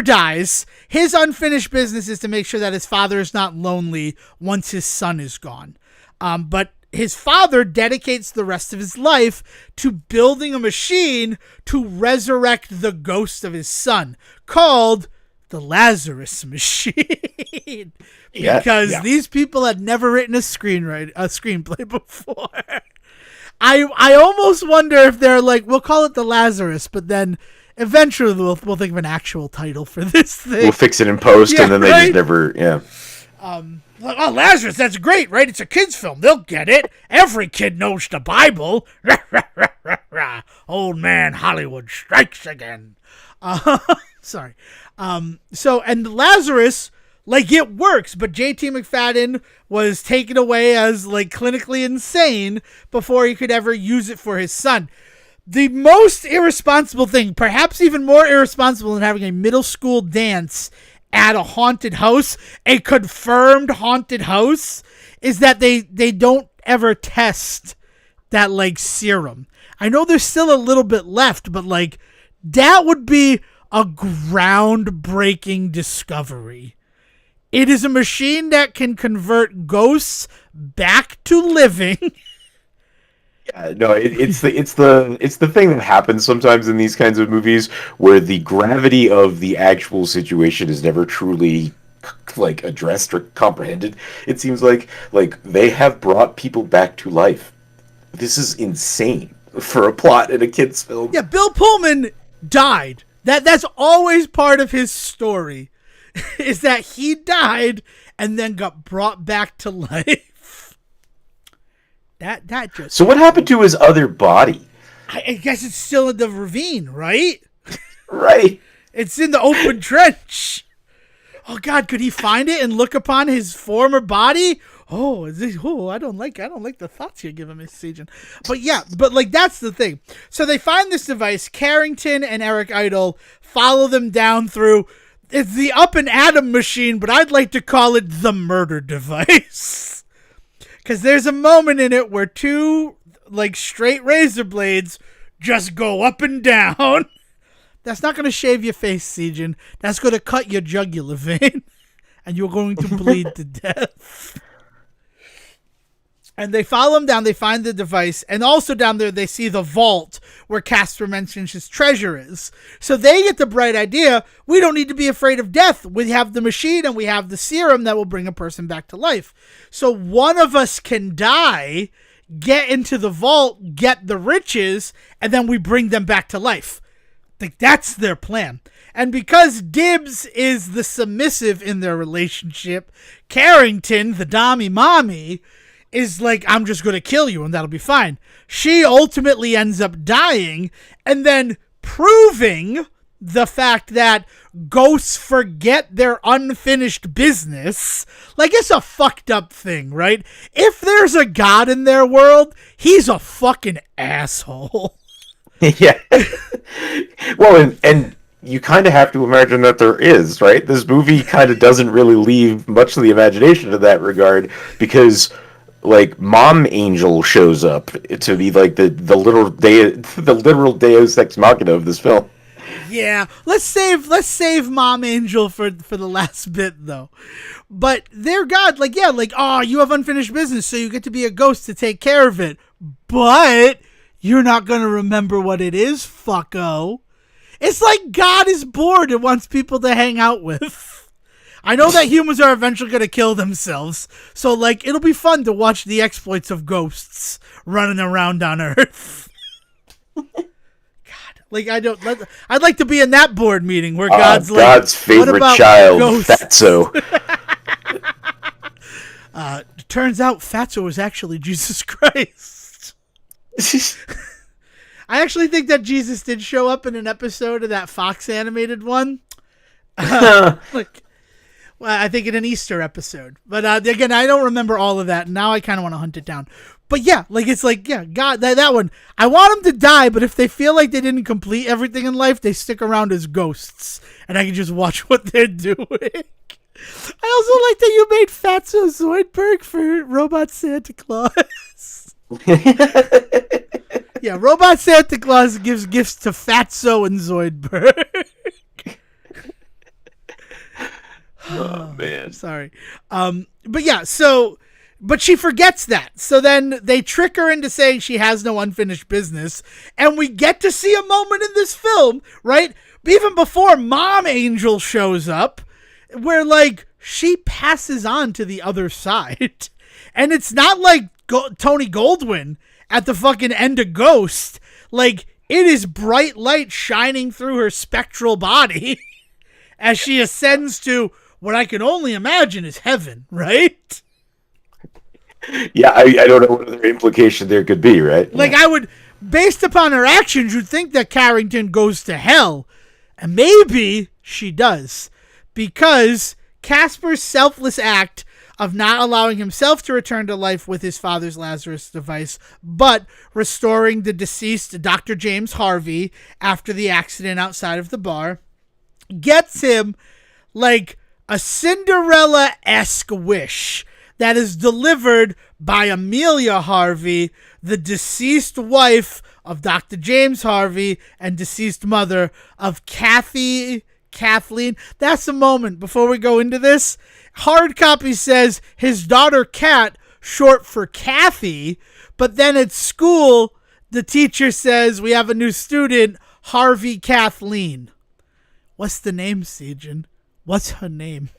dies. His unfinished business is to make sure that his father is not lonely once his son is gone. But his father dedicates the rest of his life to building a machine to resurrect the ghost of his son, called the Lazarus Machine. Because these people had never written a screenplay before. I almost wonder if they're like, we'll call it the Lazarus, but then eventually we'll think of an actual title for this thing. We'll fix it in post, and then they just never, Like, oh, Lazarus, that's great, right? It's a kid's film. They'll get it. Every kid knows the Bible. Old man Hollywood strikes again. Sorry. And Lazarus Like, it works, but J.T. McFadden was taken away as, like, clinically insane before he could ever use it for his son. The most irresponsible thing, perhaps even more irresponsible than having a middle school dance at a haunted house, a confirmed haunted house, is that they don't ever test that, like, serum. I know there's still a little bit left, but, like, that would be a groundbreaking discovery. It is a machine that can convert ghosts back to living. Yeah, no, it's the thing that happens sometimes in these kinds of movies where the gravity of the actual situation is never truly like addressed or comprehended. It seems like they have brought people back to life. This is insane for a plot in a kid's film. Yeah, Bill Pullman died. That's always part of his story. Is that he died and then got brought back to life. That just. So what happened to his other body? I guess it's still in the ravine, right? Right. It's in the open trench. Oh God, could he find it and look upon his former body? Oh, I don't like the thoughts you're giving me, Sejan. But yeah, like that's the thing. So they find this device. Carrington and Eric Idle follow them down through. It's the Up and Atom machine, but I'd like to call it the murder device. Because there's a moment in it where two, like, straight razor blades just go up and down. That's not going to shave your face, Sejan. That's going to cut your jugular vein. And you're going to bleed to death. And they follow him down. They find the device. And also down there, they see the vault where Casper mentions his treasure is. So they get the bright idea. We don't need to be afraid of death. We have the machine and we have the serum that will bring a person back to life. So one of us can die, get into the vault, get the riches, and then we bring them back to life. Like, that's their plan. And because Dibbs is the submissive in their relationship, Carrington, the dommy mommy, is like, I'm just going to kill you and that'll be fine. She ultimately ends up dying and then proving the fact that ghosts forget their unfinished business. Like, it's a fucked up thing, right? If there's a god in their world, he's a fucking asshole. Yeah. Well, and you kind of have to imagine that there is, right? This movie kind of doesn't really leave much to the imagination in that regard because, like, Mom Angel shows up to be like the literal Deus Ex Machina of this film. Yeah, let's save Mom Angel for the last bit though. But their god, like, yeah, like, oh, you have unfinished business, so you get to be a ghost to take care of it. But you're not gonna remember what it is, fucko. It's like God is bored and wants people to hang out with. I know that humans are eventually going to kill themselves, so, like, it'll be fun to watch the exploits of ghosts running around on Earth. God, like, I'd like to be in that board meeting where God's like, God's favorite child, ghosts? Fatso. Turns out Fatso is actually Jesus Christ. I actually think that Jesus did show up in an episode of that Fox animated one. I think in an Easter episode. But again, I don't remember all of that. Now I kind of want to hunt it down. But yeah, like, it's like, yeah, God, that one. I want them to die, but if they feel like they didn't complete everything in life, they stick around as ghosts. And I can just watch what they're doing. I also like that you made Fatso Zoidberg for Robot Santa Claus. Yeah, Robot Santa Claus gives gifts to Fatso and Zoidberg. Oh, man. Sorry. But yeah, but she forgets that. So then they trick her into saying she has no unfinished business. And we get to see a moment in this film, right? Even before Mom Angel shows up, where, like, she passes on to the other side. And it's not like Tony Goldwyn at the fucking end of Ghost. Like, it is bright light shining through her spectral body as she ascends to what I can only imagine is heaven, right? Yeah, I don't know what other implication there could be, right? Like, I would, based upon her actions, you'd think that Carrington goes to hell. And maybe she does. Because Casper's selfless act of not allowing himself to return to life with his father's Lazarus device, but restoring the deceased Dr. James Harvey after the accident outside of the bar, gets him like a Cinderella-esque wish that is delivered by Amelia Harvey, the deceased wife of Dr. James Harvey and deceased mother of Kathleen. That's a moment before we go into this. Hard copy says his daughter Kat, short for Kathy, but then at school, the teacher says we have a new student, Harvey Kathleen. What's the name, Sejan? What's her name?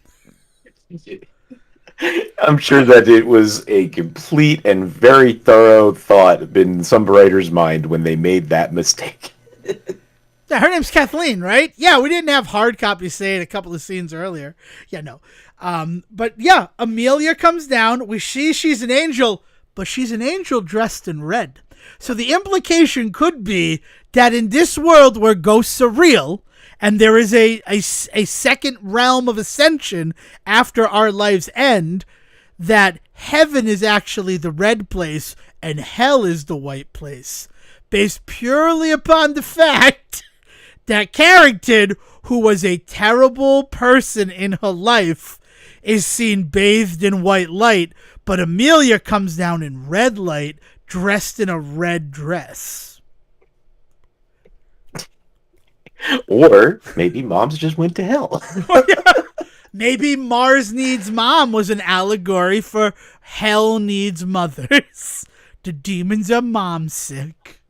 I'm sure that it was a complete and very thorough thought in some writer's mind when they made that mistake. Yeah, her name's Kathleen, right? Yeah, we didn't have hard copy say it a couple of scenes earlier. Yeah, no. But yeah, Amelia comes down. We see she's an angel, but she's an angel dressed in red. So the implication could be that in this world where ghosts are real, and there is a second realm of ascension after our lives end, that heaven is actually the red place and hell is the white place, based purely upon the fact that Carrington, who was a terrible person in her life, is seen bathed in white light, but Amelia comes down in red light, dressed in a red dress. Or maybe moms just went to hell. Maybe Mars Needs Mom was an allegory for hell needs mothers. The demons are mom sick.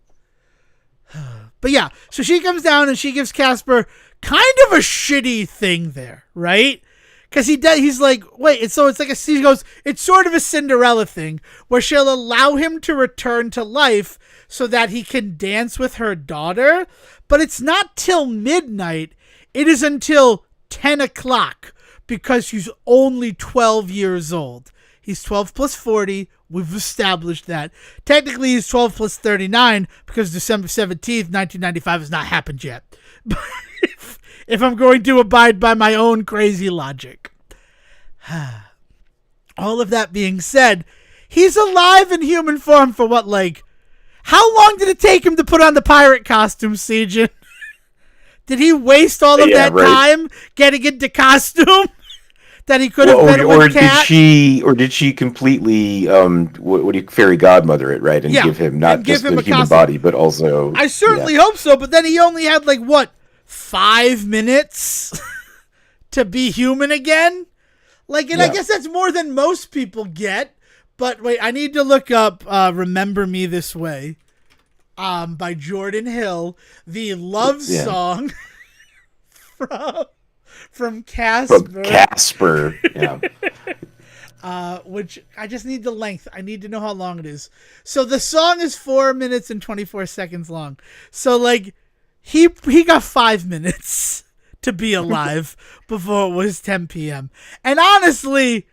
But yeah, so she comes down and she gives Casper kind of a shitty thing there, right? Because he's like, wait, it's like he goes, it's sort of a Cinderella thing where she'll allow him to return to life so that he can dance with her daughter. But it's not till midnight. It is until 10 o'clock because he's only 12 years old. He's 12 plus 40. We've established that. Technically, he's 12 plus 39 because December 17th, 1995 has not happened yet. But if I'm going to abide by my own crazy logic. All of that being said, he's alive in human form for what, like, how long did it take him to put on the pirate costume, Sejan? Did he waste all of that time getting into costume that he could have been with Cat? Did she completely fairy godmother it, right? And give him not just the human costume body, but also I certainly hope so, but then he only had 5 minutes to be human again? I guess that's more than most people get. But wait, I need to look up Remember Me This Way by Jordan Hill, the love song from Casper. From Casper, yeah. Which I just need the length. I need to know how long it is. So the song is 4 minutes and 24 seconds long. So he got 5 minutes to be alive before it was 10 p.m. And honestly,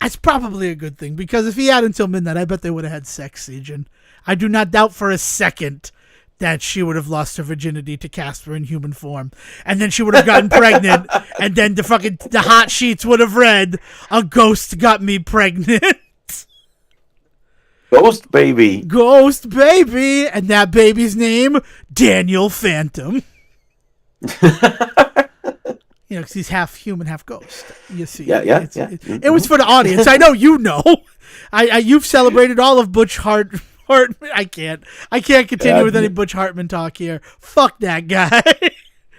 that's probably a good thing, because if he had until midnight, I bet they would have had sex, Sejan. I do not doubt for a second that she would have lost her virginity to Casper in human form. And then she would have gotten pregnant, and then the hot sheets would have read, "A ghost got me pregnant." Ghost baby. Ghost baby. And that baby's name, Daniel Phantom. Because he's half human, half ghost. You see, it was for the audience. I know you know. You've celebrated all of Butch Hartman. I can't continue with any Butch Hartman talk here. Fuck that guy.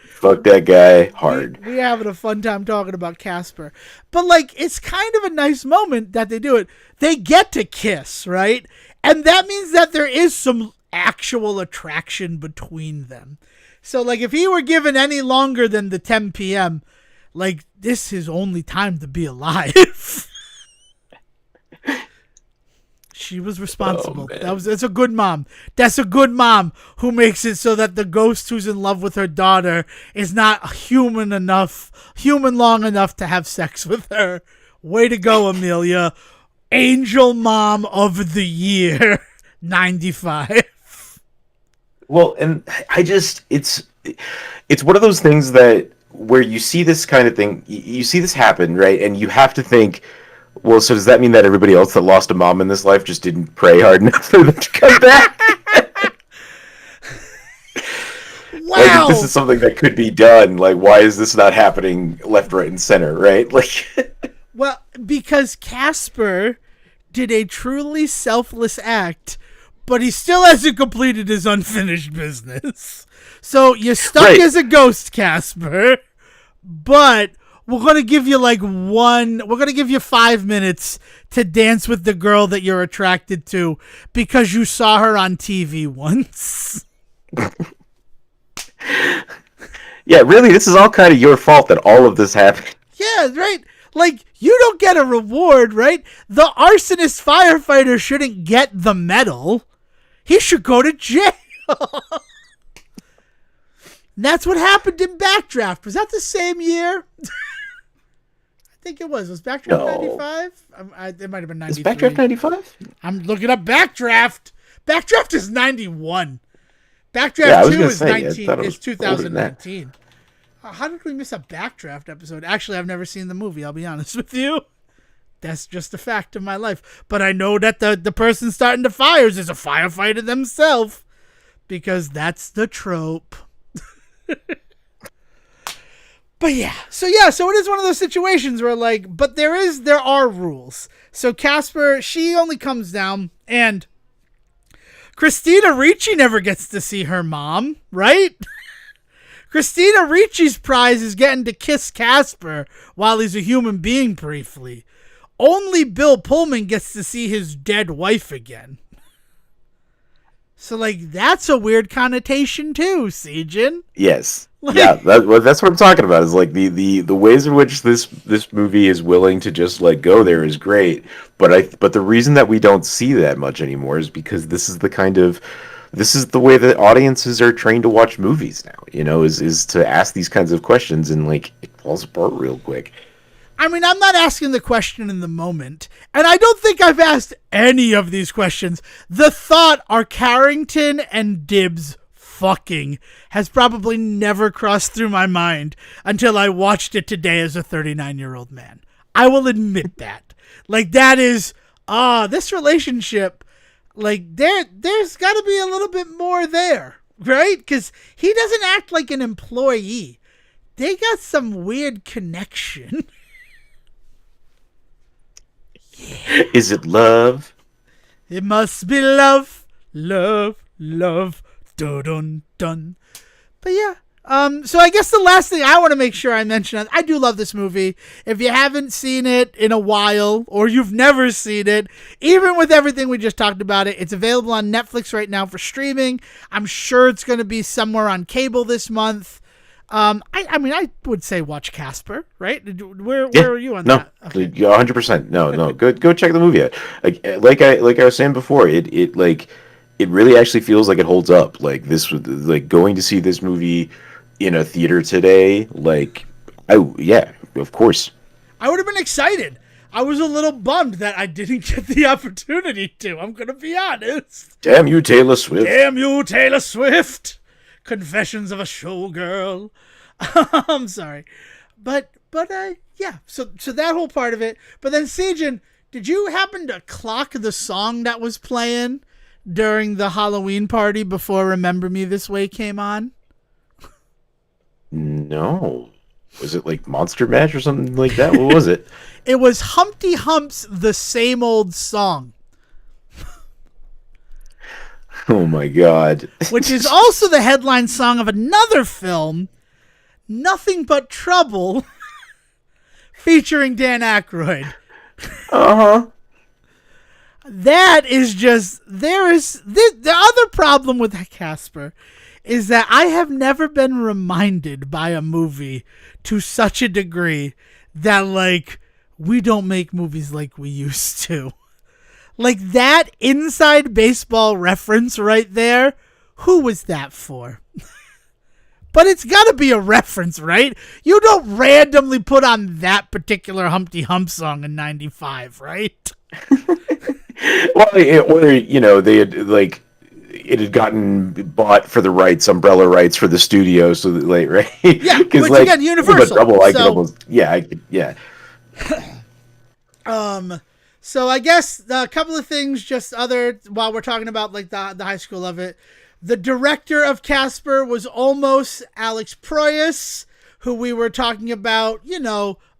Fuck that guy hard. We're having a fun time talking about Casper, but it's kind of a nice moment that they do it. They get to kiss, right? And that means that there is some actual attraction between them. So, if he were given any longer than the 10 p.m., this is his only time to be alive. She was responsible. That's a good mom. That's a good mom who makes it so that the ghost who's in love with her daughter is not human long enough to have sex with her. Way to go, Amelia. Angel Mom of the Year, 95. Well, and it's one of those things that where you see this kind of thing, you see this happen, right? And you have to think, well, so does that mean that everybody else that lost a mom in this life just didn't pray hard enough for them to come back? Wow. Like, if this is something that could be done, like, why is this not happening left, right, and center, right? Like, Well, because Casper did a truly selfless act, but he still hasn't completed his unfinished business. So you're stuck Right. as a ghost, Casper, but we're going to give you we're going to give you 5 minutes to dance with the girl that you're attracted to because you saw her on TV once. yeah, really, this is all kind of your fault that all of this happened. Yeah, right. Like, you don't get a reward, right? The arsonist firefighter shouldn't get the medal. He should go to jail. That's what happened in Backdraft. Was that the same year? I think it was. Was Backdraft 95? It might have been 93. Is Backdraft 95? I'm looking up Backdraft. Backdraft is 91. Backdraft Yeah, I was 2 gonna is say, I 19 thought it is was older than that. 2019. How did we miss a Backdraft episode? Actually, I've never seen the movie, I'll be honest with you. That's just a fact of my life. But I know that the person starting the fires is a firefighter themselves. Because that's the trope. But so it is one of those situations where, like, but there are rules. So Casper, she only comes down, and Christina Ricci never gets to see her mom, right? Christina Ricci's prize is getting to kiss Casper while he's a human being briefly. Only Bill Pullman gets to see his dead wife again. So, like, that's a weird connotation too, Sejin. Yes. Yeah, that's what I'm talking about. Is like the ways in which this movie is willing to just like go there is great. But the reason that we don't see that much anymore is because this is the way that audiences are trained to watch movies now. You know, is to ask these kinds of questions, and like it falls apart real quick. I mean, I'm not asking the question in the moment, and I don't think I've asked any of these questions. The thought, are Carrington and Dibbs fucking, has probably never crossed through my mind until I watched it today as a 39-year-old man. I will admit that. Like, that is, this relationship, like, there's got to be a little bit more there, right? Because he doesn't act like an employee. They got some weird connection. Yeah. Is it love? It must be love, love, love, dun dun dun. But yeah, so I guess the last thing I want to make sure I mention, I do love this movie. If you haven't seen it in a while, or you've never seen it, even with everything we just talked about it's available on Netflix right now for streaming. I'm sure it's going to be somewhere on cable this month. I mean, I would say watch Casper, right? Where are you on that? Okay. 100%. No. Go check the movie out. Like I was saying before, it really actually feels like it holds up. Like this, like going to see this movie in a theater today. Like, yeah, of course. I would have been excited. I was a little bummed that I didn't get the opportunity to. I'm gonna be honest. Damn you, Taylor Swift. Damn you, Taylor Swift. Confessions of a Showgirl. I'm sorry, but yeah. So that whole part of it. But then, Sejin, did you happen to clock the song that was playing during the Halloween party before "Remember Me This Way" came on? No. Was it like Monster Mash or something like that? What was it? It was Humpty Hump's "The Same Old Song." Oh my god. Which is also the headline song of another film, Nothing But Trouble, featuring Dan Aykroyd. Uh-huh. That is just, the other problem with Casper is that I have never been reminded by a movie to such a degree that, like, we don't make movies like we used to. Like, that inside baseball reference right there, who was that for? But it's got to be a reference, right? You don't randomly put on that particular Humpty Hump song in 95, right? Well, or, you know, they had, like, it had gotten bought for the rights, umbrella rights for the studio, so that like right, Yeah, which like again, Universal. Double, I could So, almost I could so I guess a couple of things, just other while we're talking about like the high school of it. The director of Casper was almost Alex Proyas, who we were talking about,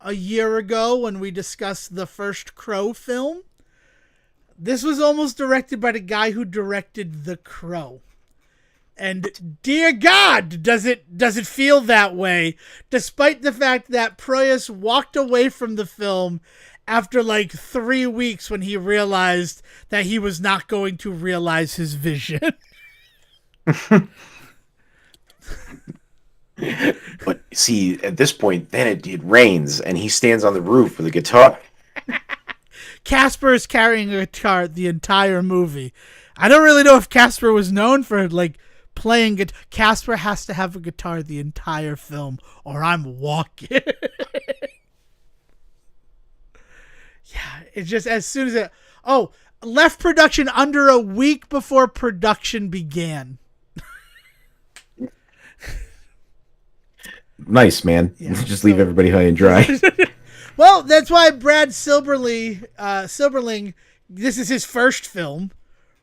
a year ago when we discussed the first Crow film. This was almost directed by the guy who directed The Crow. And dear God, does it feel that way, despite the fact that Proyas walked away from the film after like 3 weeks when he realized that he was not going to realize his vision. But see, at this point, then it rains, and he stands on the roof with a guitar. Casper is carrying a guitar the entire movie. I don't really know if Casper was known for like playing guitar. Casper has to have a guitar the entire film, or I'm walking. Yeah, it's just as soon as it. Oh, left production under a week before production began. Nice, man. Yeah, just leave everybody high and dry. Well, that's why Brad Silberling, this is his first film,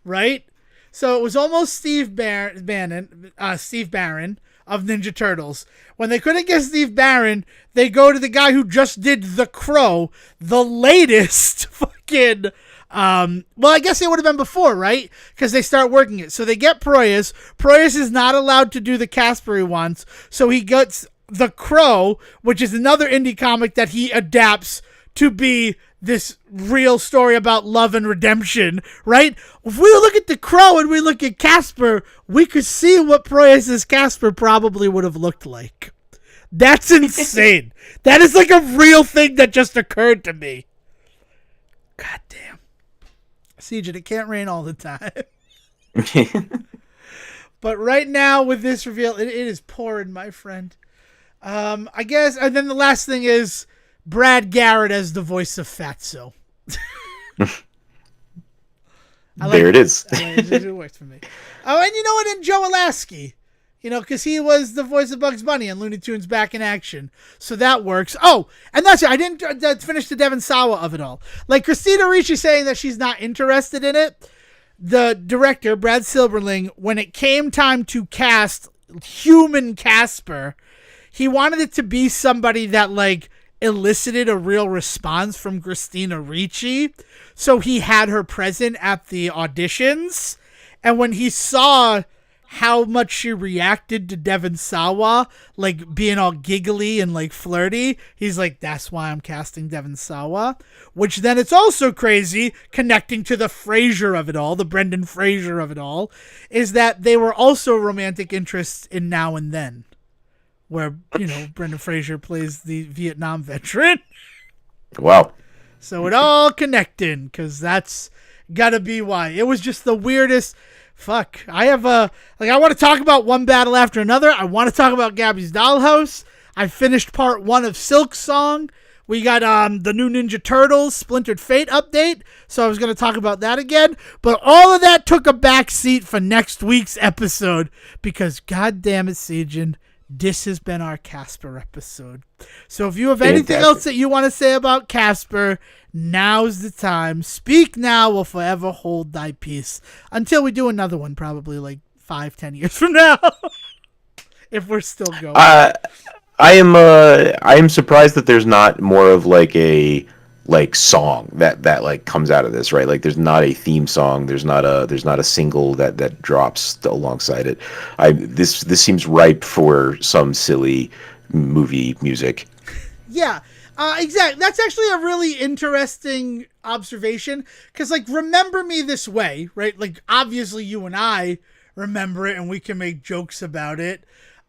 right? So it was almost Steve Barron of Ninja Turtles. When they couldn't get Steve Barron, they go to the guy who just did The Crow, the latest fucking. Well, I guess it would have been before, right? Because they start working it. So they get Proyas. Proyas is not allowed to do the Casper he wants, so he gets The Crow, which is another indie comic that he adapts to be this real story about love and redemption, right? If we look at The Crow and we look at Casper, we could see what Proyas' Casper probably would have looked like. That's insane. That is like a real thing that just occurred to me. God damn. Siege, it can't rain all the time. But right now with this reveal, it is pouring, my friend. I guess, and then the last thing is Brad Garrett as the voice of Fatso. There it is. It works for me. Oh, and you know what? And Joe Alasky, because he was the voice of Bugs Bunny and Looney Tunes Back in Action. So that works. Oh, and that's it. I didn't finish the Devon Sawa of it all. Like Christina Ricci saying that she's not interested in it. The director, Brad Silberling, when it came time to cast human Casper, he wanted it to be somebody that like elicited a real response from Christina Ricci. So he had her present at the auditions. And when he saw how much she reacted to Devon Sawa, like being all giggly and like flirty, he's like, that's why I'm casting Devon Sawa. Which then it's also crazy, connecting to the Fraser of it all, the Brendan Fraser of it all, is that they were also romantic interests in Now and Then, where, Brendan Fraser plays the Vietnam veteran. Wow. So it all connecting, because that's gotta be why. It was just the weirdest. Fuck. I have I want to talk about one battle after another. I want to talk about Gabby's Dollhouse. I finished part 1 of Silk Song. We got the new Ninja Turtles Splintered Fate update, so I was going to talk about that again. But all of that took a back seat for next week's episode, because goddamn it, Siegen, this has been our Casper episode. So if you have anything else that you want to say about Casper, now's the time. Speak now or forever hold thy peace. Until we do another one, probably like 5-10 years from now. If we're still going. I am surprised that there's not more of like a song that like comes out of this, right? Like there's not a theme song, there's not a single that drops alongside it. This seems ripe for some silly movie music. Yeah. Exactly. That's actually a really interesting observation, because like Remember Me This Way, right? Like obviously you and I remember it and we can make jokes about it.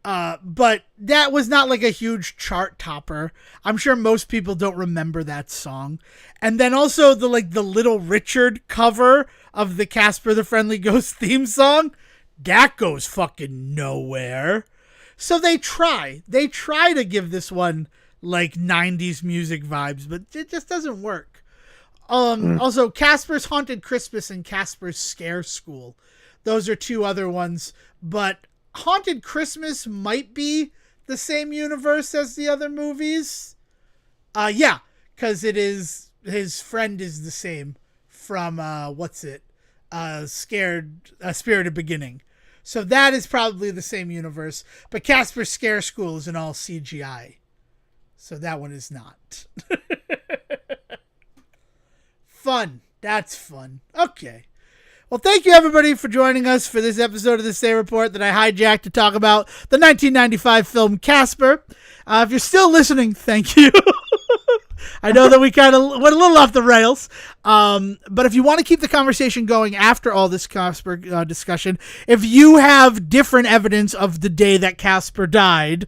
But that was not like a huge chart topper. I'm sure most people don't remember that song. And then also the Little Richard cover of the Casper the Friendly Ghost theme song, that goes fucking nowhere. So they try to give this one like 90s music vibes, but it just doesn't work. Also, Casper's Haunted Christmas and Casper's Scare School. Those are two other ones. But Haunted Christmas might be the same universe as the other movies. Yeah, because it is, his friend is the same from, Spirited Beginning. So that is probably the same universe. But Casper's Scare School is an all CGI. So that one is not. Fun. That's fun. Okay. Well, thank you, everybody, for joining us for this episode of the Say Report that I hijacked to talk about the 1995 film Casper. If you're still listening, thank you. I know that we kind of went a little off the rails, but if you want to keep the conversation going after all this Casper discussion, if you have different evidence of the day that Casper died,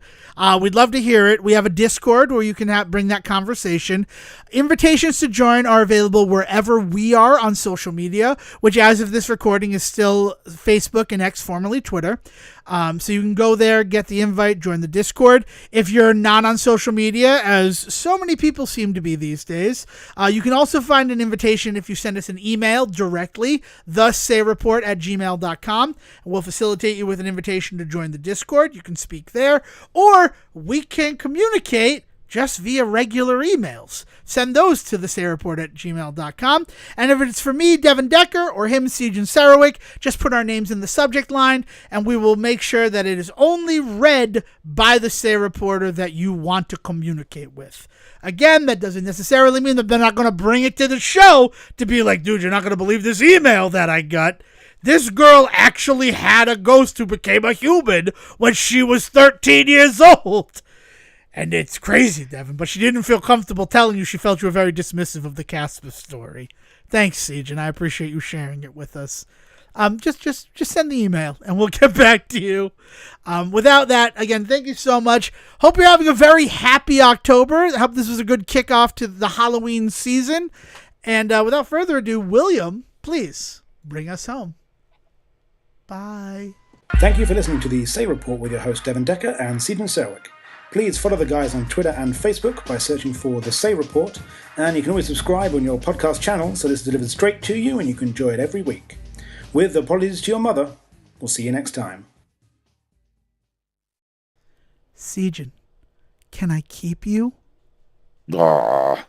we'd love to hear it. We have a Discord where you can bring that conversation. Invitations to join are available wherever we are on social media, which as of this recording is still Facebook and X, formerly Twitter. So you can go there, get the invite, join the Discord. If you're not on social media, as so many people seem to be these days, you can also find an invitation if you send us an email directly, thesayreport@gmail.com. We'll facilitate you with an invitation to join the Discord. You can speak there, or we can communicate just via regular emails. Send those to thesayreport@gmail.com. And if it's for me, Devin Decker, or him, Siegen Sarowick, just put our names in the subject line, and we will make sure that it is only read by the Say Reporter that you want to communicate with. Again, that doesn't necessarily mean that they're not going to bring it to the show to be like, dude, you're not going to believe this email that I got. This girl actually had a ghost who became a human when she was 13 years old. And it's crazy, Devin, but she didn't feel comfortable telling you. She felt you were very dismissive of the Casper story. Thanks, Siege, and I appreciate you sharing it with us. Just send the email, and we'll get back to you. Without that, again, thank you so much. Hope you're having a very happy October. I hope this was a good kickoff to the Halloween season. And without further ado, William, please bring us home. Bye. Thank you for listening to the Say Report with your host, Devin Decker and Siegen Sarowick. Please follow the guys on Twitter and Facebook by searching for The Say Report, and you can always subscribe on your podcast channel so this is delivered straight to you and you can enjoy it every week. With apologies to your mother, we'll see you next time. Siegen, can I keep you? Aww.